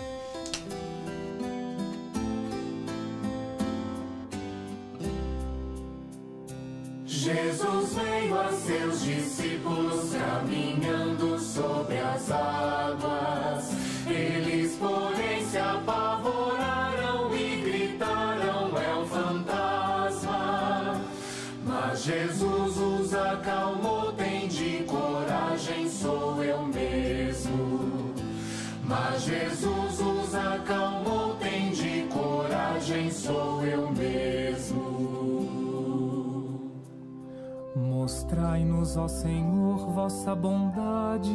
Speaker 2: Jesus veio a seus discípulos caminhando sobre as águas. Eles, porém, se apavoraram e gritaram: é um fantasma. Mas Jesus os acalmou: tende coragem, sou eu mesmo. Mas Jesus os acalmou: tende coragem, sou eu mesmo.
Speaker 11: Mostrai-nos, ó Senhor, vossa bondade,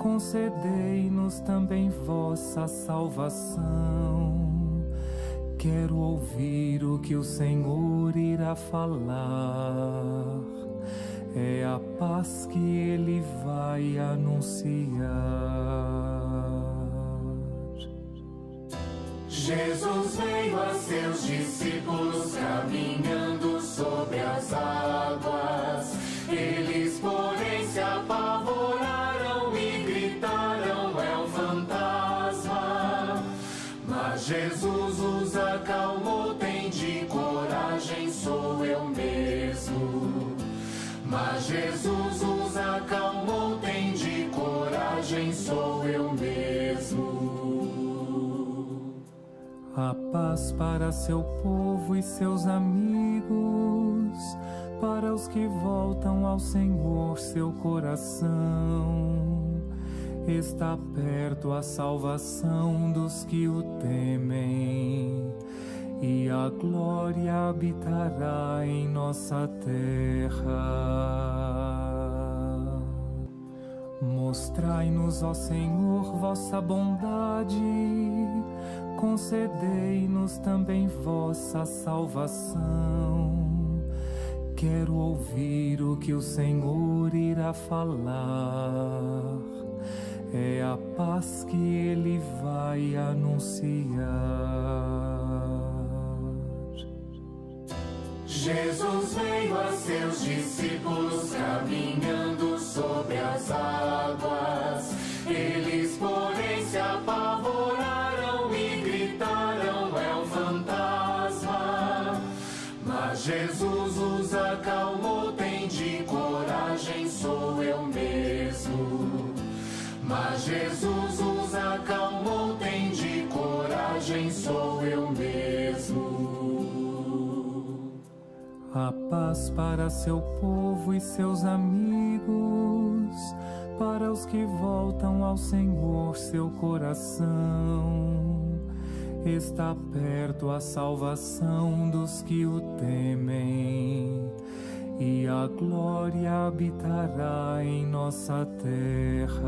Speaker 11: concedei-nos também vossa salvação. Quero ouvir o que o Senhor irá falar, é a paz que Ele vai anunciar.
Speaker 2: Jesus veio a seus discípulos caminhando sobre as águas. Eles, porém, se apavoraram e gritaram: é um fantasma. Mas Jesus os acalmou: tende coragem, sou eu mesmo. Mas Jesus os acalmou: tende coragem, sou eu mesmo.
Speaker 11: A paz para seu povo e seus amigos, para os que voltam ao Senhor seu coração. Está perto a salvação dos que o temem, e a glória habitará em nossa terra. Mostrai-nos, ó Senhor, vossa bondade, concedei-nos também vossa salvação. Quero ouvir o que o Senhor irá falar, é a paz que Ele vai anunciar.
Speaker 2: Jesus veio a seus discípulos caminhando sobre as águas. Eles, porém, se apavoraram e gritaram: é um fantasma. Mas
Speaker 5: Mas Jesus os acalmou, tende coragem, sou eu mesmo. Mas Jesus os acalmou, tende coragem, sou eu mesmo.
Speaker 11: A paz para seu povo e seus amigos, para os que voltam ao Senhor seu coração. Está perto a salvação dos que o temem, e a glória habitará em nossa terra.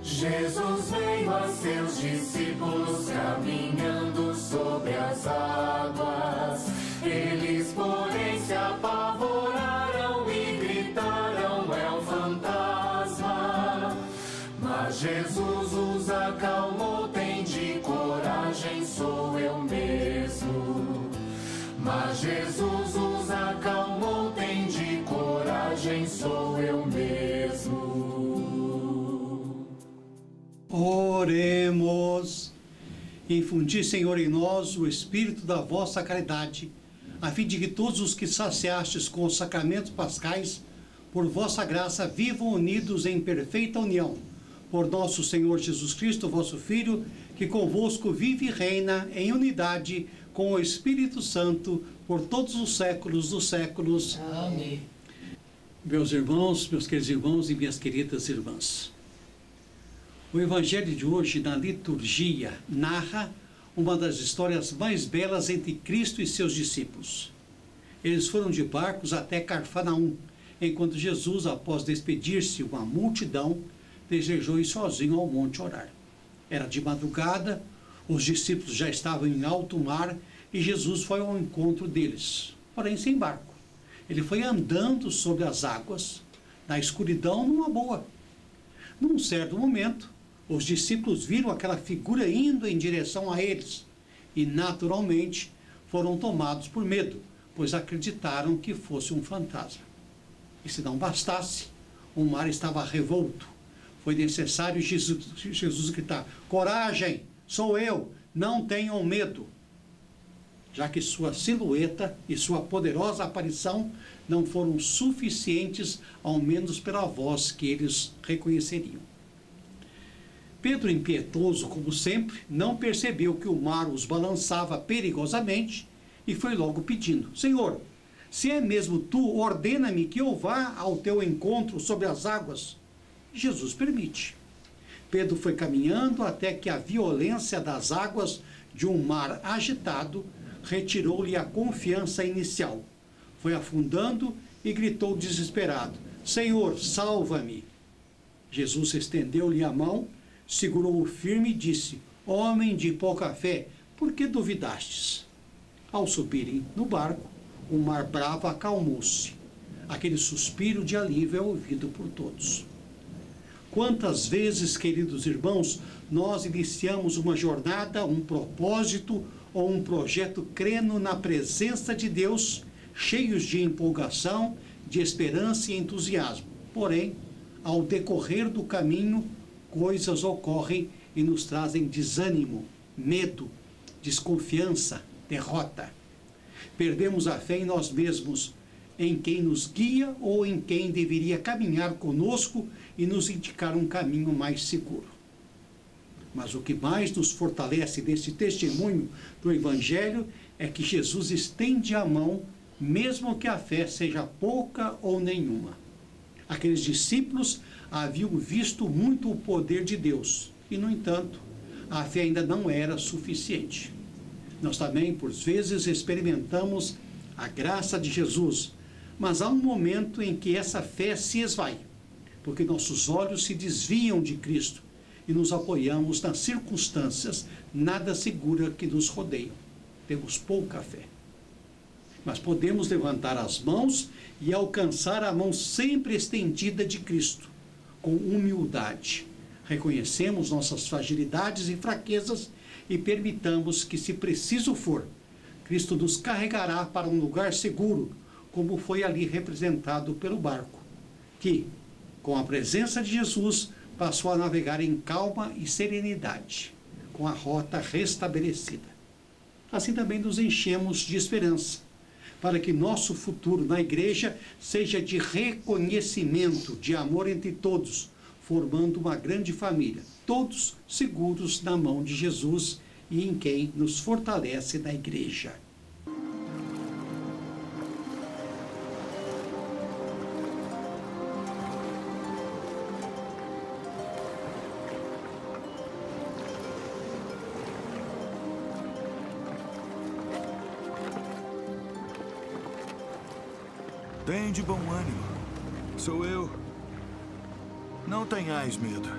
Speaker 5: Jesus veio a seus discípulos caminhando sobre as águas. Eles, porém, se apavoraram e gritaram: é um fantasma. Mas Jesus os acalmou, tende coragem, sou eu mesmo. Mas Jesus os acalmou, tende coragem, sou eu mesmo.
Speaker 3: Oremos. Infundi, Senhor, em nós o espírito da vossa caridade, a fim de que todos os que saciastes com os sacramentos pascais, por vossa graça, vivam unidos em perfeita união. Por nosso Senhor Jesus Cristo, vosso Filho, que convosco vive e reina em unidade com o Espírito Santo, por todos os séculos dos séculos.
Speaker 1: Amém.
Speaker 3: Meus irmãos, meus queridos irmãos e minhas queridas irmãs, o Evangelho de hoje, na liturgia, narra uma das histórias mais belas entre Cristo e seus discípulos. Eles foram de barcos até Cafarnaum, enquanto Jesus, após despedir-se uma multidão, desejou ir sozinho ao monte orar. Era de madrugada, os discípulos já estavam em alto mar e Jesus foi ao encontro deles, porém sem barco. Ele foi andando sobre as águas, na escuridão, numa boa. Num certo momento, os discípulos viram aquela figura indo em direção a eles e, naturalmente, foram tomados por medo, pois acreditaram que fosse um fantasma. E se não bastasse, o mar estava revolto. Foi necessário Jesus gritar: coragem, sou eu, não tenham medo, já que sua silhueta e sua poderosa aparição não foram suficientes, ao menos pela voz que eles reconheceriam. Pedro, impetuoso como sempre, não percebeu que o mar os balançava perigosamente e foi logo pedindo: Senhor, se é mesmo tu, ordena-me que eu vá ao teu encontro sobre as águas. Jesus permite. Pedro foi caminhando até que a violência das águas de um mar agitado retirou-lhe a confiança inicial. Foi afundando e gritou desesperado: Senhor, salva-me! Jesus estendeu-lhe a mão, segurou-o firme e disse: Homem de pouca fé, por que duvidastes? Ao subirem no barco, o mar bravo acalmou-se. Aquele suspiro de alívio é ouvido por todos. Quantas vezes, queridos irmãos, nós iniciamos uma jornada, um propósito ou um projeto crendo na presença de Deus, cheios de empolgação, de esperança e entusiasmo. Porém, ao decorrer do caminho, coisas ocorrem e nos trazem desânimo, medo, desconfiança, derrota. Perdemos a fé em nós mesmos, em quem nos guia ou em quem deveria caminhar conosco e nos indicar um caminho mais seguro. Mas o que mais nos fortalece desse testemunho do Evangelho é que Jesus estende a mão, mesmo que a fé seja pouca ou nenhuma. Aqueles discípulos haviam visto muito o poder de Deus e, no entanto, a fé ainda não era suficiente. Nós também, por vezes, experimentamos a graça de Jesus, mas há um momento em que essa fé se esvai, porque nossos olhos se desviam de Cristo e nos apoiamos nas circunstâncias nada seguras que nos rodeiam. Temos pouca fé. Mas podemos levantar as mãos e alcançar a mão sempre estendida de Cristo, com humildade. Reconhecemos nossas fragilidades e fraquezas e permitamos que, se preciso for, Cristo nos carregará para um lugar seguro, como foi ali representado pelo barco, que, com a presença de Jesus, passou a navegar em calma e serenidade, com a rota restabelecida. assim também nos enchemos de esperança, para que nosso futuro na igreja seja de reconhecimento, de amor entre todos, formando uma grande família, todos seguros na mão de Jesus e em quem nos fortalece na igreja.
Speaker 12: Tem de bom ânimo. Sou eu. Não tenhais medo.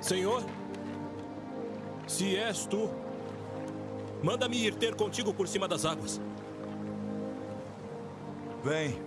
Speaker 13: Senhor, se és tu, manda-me ir ter contigo por cima das águas.
Speaker 12: Vem.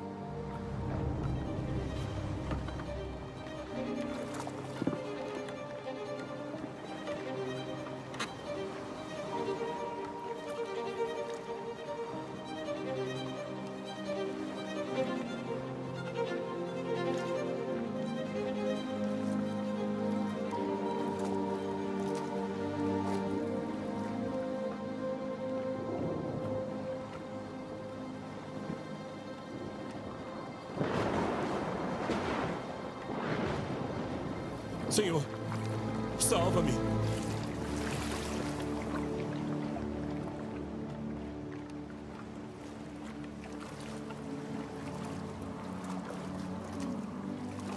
Speaker 13: Senhor, salva-me.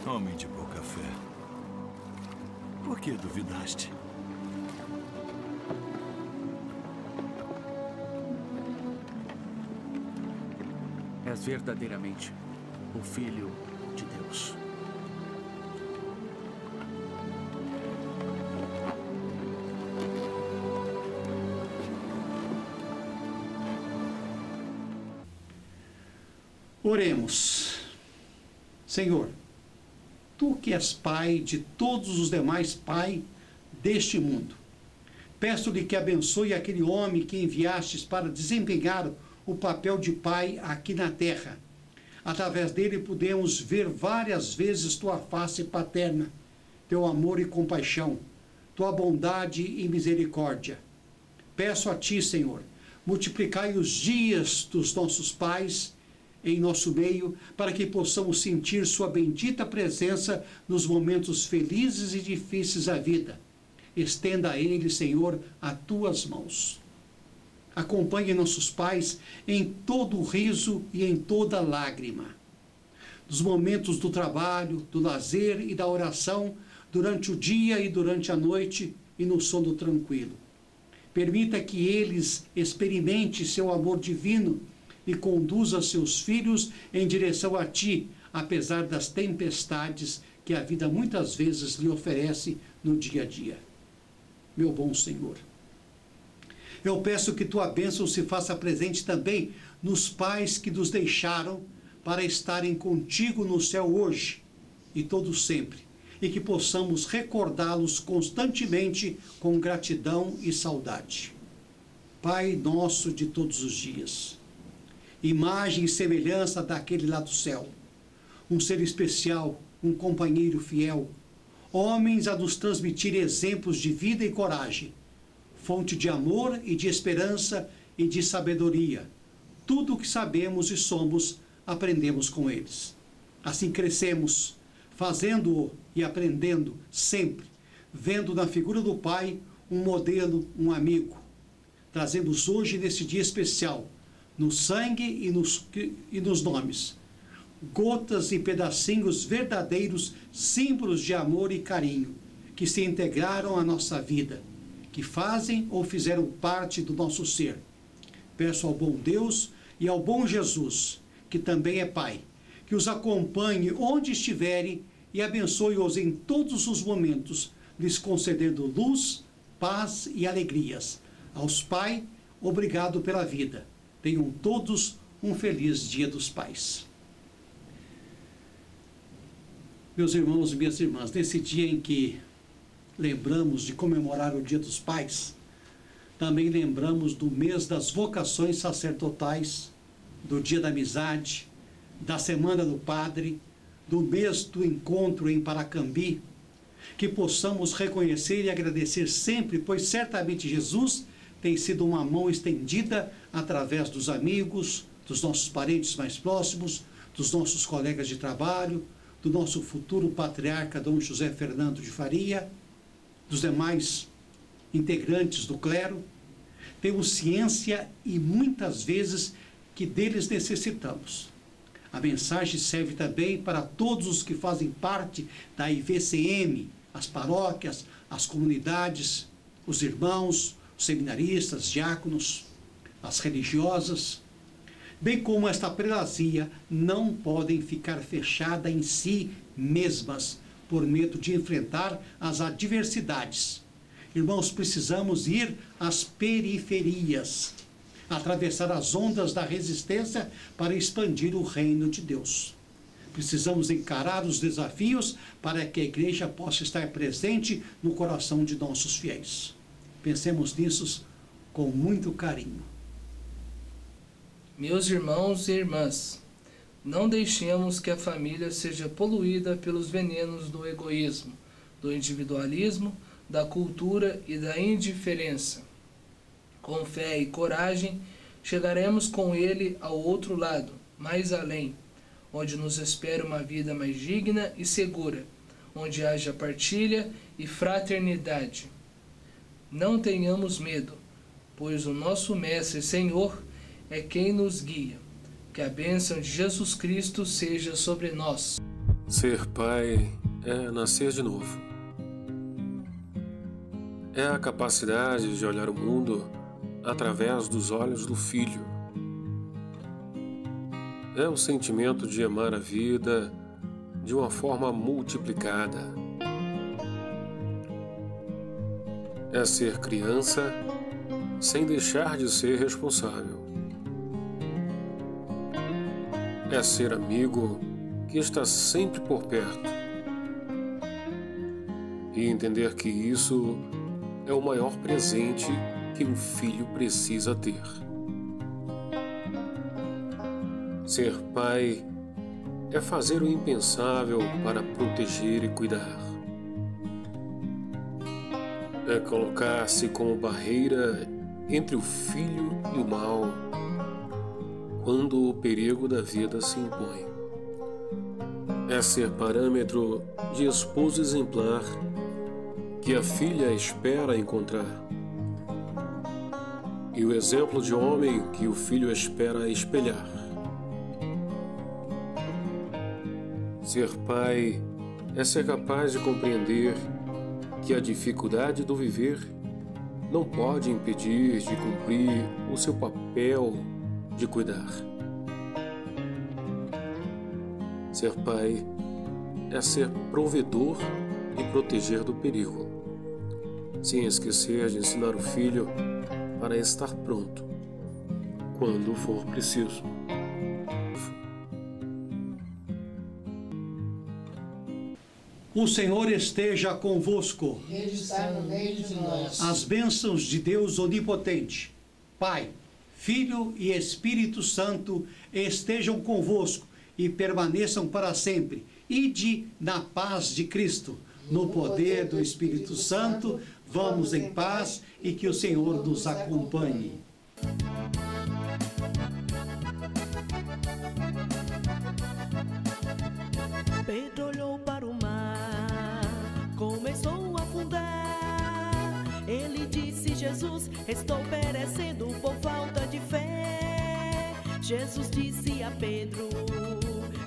Speaker 12: Homem de pouca fé. Por que duvidaste?
Speaker 14: És verdadeiramente o Filho de Deus.
Speaker 3: Oremos. Senhor, Tu que és Pai de todos os demais Pai deste mundo, peço-lhe que abençoe aquele homem que enviastes para desempenhar o papel de Pai aqui na terra. Através dele podemos ver várias vezes Tua face paterna, Teu amor e compaixão, Tua bondade e misericórdia. Peço a Ti, Senhor, multiplicai os dias dos nossos pais em nosso meio, para que possamos sentir sua bendita presença nos momentos felizes e difíceis da vida. Estenda a eles, Senhor, as tuas mãos. Acompanhe nossos pais em todo o riso e em toda lágrima. Nos momentos do trabalho, do lazer e da oração, durante o dia e durante a noite e no sono tranquilo. Permita que eles experimentem seu amor divino e conduza seus filhos em direção a Ti, apesar das tempestades que a vida muitas vezes lhe oferece no dia a dia. Meu bom Senhor, eu peço que Tua bênção se faça presente também nos pais que nos deixaram para estarem contigo no céu hoje e todo sempre, e que possamos recordá-los constantemente com gratidão e saudade. Pai nosso de todos os dias, imagem e semelhança daquele lá do céu, um ser especial, um companheiro fiel, homens a nos transmitir exemplos de vida e coragem, fonte de amor e de esperança e de sabedoria. Tudo o que sabemos e somos, aprendemos com eles. Assim crescemos, fazendo-o e aprendendo sempre, vendo na figura do Pai um modelo, um amigo. Trazemos hoje, nesse dia especial, no sangue e nos nomes, gotas e pedacinhos verdadeiros, símbolos de amor e carinho, que se integraram à nossa vida, que fazem ou fizeram parte do nosso ser. Peço ao bom Deus e ao bom Jesus, que também é Pai, que os acompanhe onde estiverem e abençoe-os em todos os momentos, lhes concedendo luz, paz e alegrias. Aos Pai, obrigado pela vida. Tenham todos um feliz Dia dos Pais. Meus irmãos e minhas irmãs, nesse dia em que lembramos de comemorar o Dia dos Pais, também lembramos do mês das vocações sacerdotais, do Dia da Amizade, da Semana do Padre, do mês do encontro em Paracambi, Que possamos reconhecer e agradecer sempre, pois certamente Jesus tem sido uma mão estendida através dos amigos, dos nossos parentes mais próximos, dos nossos colegas de trabalho, do nosso futuro patriarca Dom José Fernando de Faria, dos demais integrantes do clero. Temos ciência e muitas vezes que deles necessitamos. A mensagem serve também para todos os que fazem parte da IVCM, as paróquias, as comunidades, os irmãos, os seminaristas, diáconos, as religiosas, bem como esta prelazia, não podem ficar fechadas em si mesmas por medo de enfrentar as adversidades. Irmãos, precisamos ir às periferias, atravessar as ondas da resistência para expandir o reino de Deus. Precisamos encarar os desafios para que a igreja possa estar presente no coração de nossos fiéis. Pensemos nisso com muito carinho.
Speaker 1: Meus irmãos e irmãs, não deixemos que a família seja poluída pelos venenos do egoísmo, do individualismo, da cultura e da indiferença. Com fé e coragem, chegaremos com ele ao outro lado, mais além, onde nos espera uma vida mais digna e segura, onde haja partilha e fraternidade. Não tenhamos medo, pois o nosso Mestre e Senhor é quem nos guia. Que a bênção de Jesus Cristo seja sobre nós.
Speaker 15: Ser pai é nascer de novo. É a capacidade de olhar o mundo através dos olhos do Filho. É o sentimento de amar a vida de uma forma multiplicada. É ser criança sem deixar de ser responsável. É ser amigo que está sempre por perto. E entender que isso é o maior presente que um filho precisa ter. Ser pai é fazer o impensável para proteger e cuidar. É colocar-se como barreira entre o filho e o mal, quando o perigo da vida se impõe. É ser parâmetro de esposo exemplar que a filha espera encontrar, e o exemplo de homem que o filho espera espelhar. Ser pai é ser capaz de compreender que a dificuldade do viver não pode impedir de cumprir o seu papel de cuidar. Ser pai é ser provedor e proteger do perigo, sem esquecer de ensinar o filho para estar pronto quando for preciso.
Speaker 3: O Senhor esteja convosco.
Speaker 16: Ele está no meio de nós.
Speaker 3: As bênçãos de Deus Onipotente, Pai, Filho e Espírito Santo estejam convosco e permaneçam para sempre. Ide na paz de Cristo. No poder do Espírito Santo, vamos em paz e que o Senhor nos acompanhe.
Speaker 17: Pedro olhou para o mar, começou a afundar. Ele disse: Jesus, estou perecendo por falta de fé. Jesus disse a Pedro: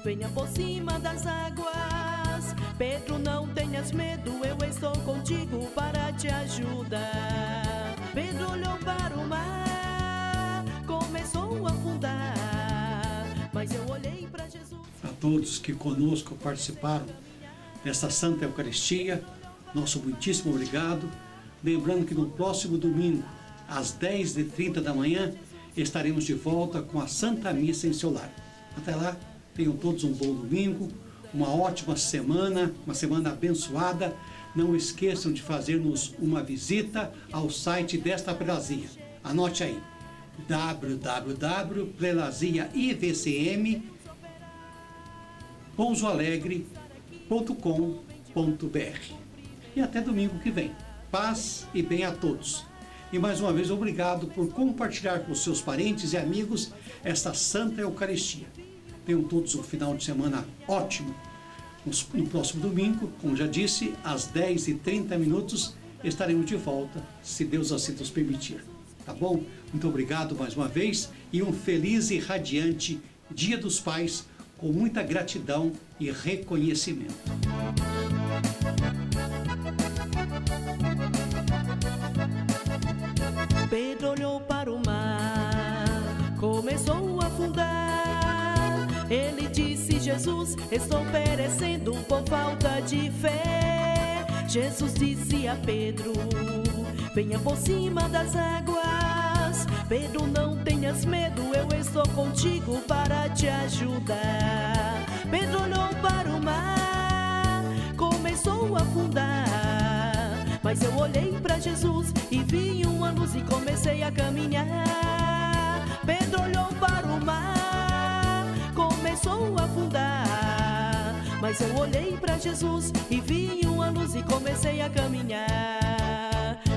Speaker 17: venha por cima das águas. Pedro, não tenhas medo, eu estou contigo para te ajudar. Pedro olhou para o mar, começou a afundar, mas eu olhei para Jesus.
Speaker 3: A todos que conosco participaram desta Santa Eucaristia, nosso muitíssimo obrigado. Lembrando que no próximo domingo, às 10h30 da manhã, estaremos de volta com a Santa Missa em seu lar. Até lá, tenham todos um bom domingo, uma ótima semana, uma semana abençoada. Não esqueçam de fazer-nos uma visita ao site desta prelazia. Anote aí, www.prelaziaivcm.pousoalegre.com.br. e até domingo que vem. Paz e bem a todos. E mais uma vez, obrigado por compartilhar com seus parentes e amigos esta Santa Eucaristia. Tenham todos um final de semana ótimo. No próximo domingo, como já disse, às 10h30, estaremos de volta, se Deus assim nos permitir. Tá bom? Muito obrigado mais uma vez e um feliz e radiante Dia dos Pais, com muita gratidão e reconhecimento.
Speaker 17: Pedro olhou para o mar, começou a afundar. Ele disse: Jesus, estou perecendo por falta de fé. Jesus disse a Pedro: venha por cima das águas. Pedro, não tenhas medo, eu estou contigo para te ajudar. Pedro olhou para o mar, começou a afundar. Mas eu olhei para Jesus e vi uma luz e comecei a caminhar. Pedro olhou para o mar, começou a afundar. Mas eu olhei para Jesus e vi uma luz e comecei a caminhar.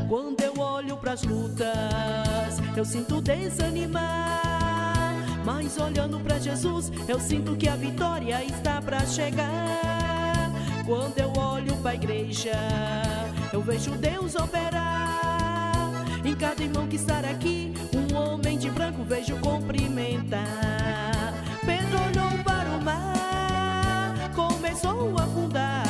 Speaker 17: Quando eu olho para as lutas, eu sinto desanimar. Mas olhando para Jesus, eu sinto que a vitória está para chegar. Quando eu olho para a igreja, eu vejo Deus operar. Em cada irmão que está aqui, um homem de branco vejo cumprimentar. Pedro olhou para o mar, começou a afundar.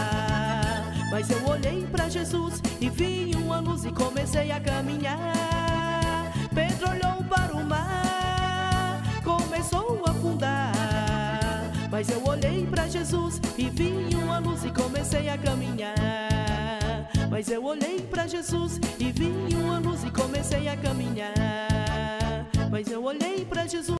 Speaker 17: Mas eu olhei para Jesus e vi uma luz e comecei a caminhar. Pedro olhou para o mar, começou a afundar. Mas eu olhei para Jesus e vi uma luz e comecei a caminhar. Mas eu olhei para Jesus e vi uma luz e comecei a caminhar. Mas eu olhei para Jesus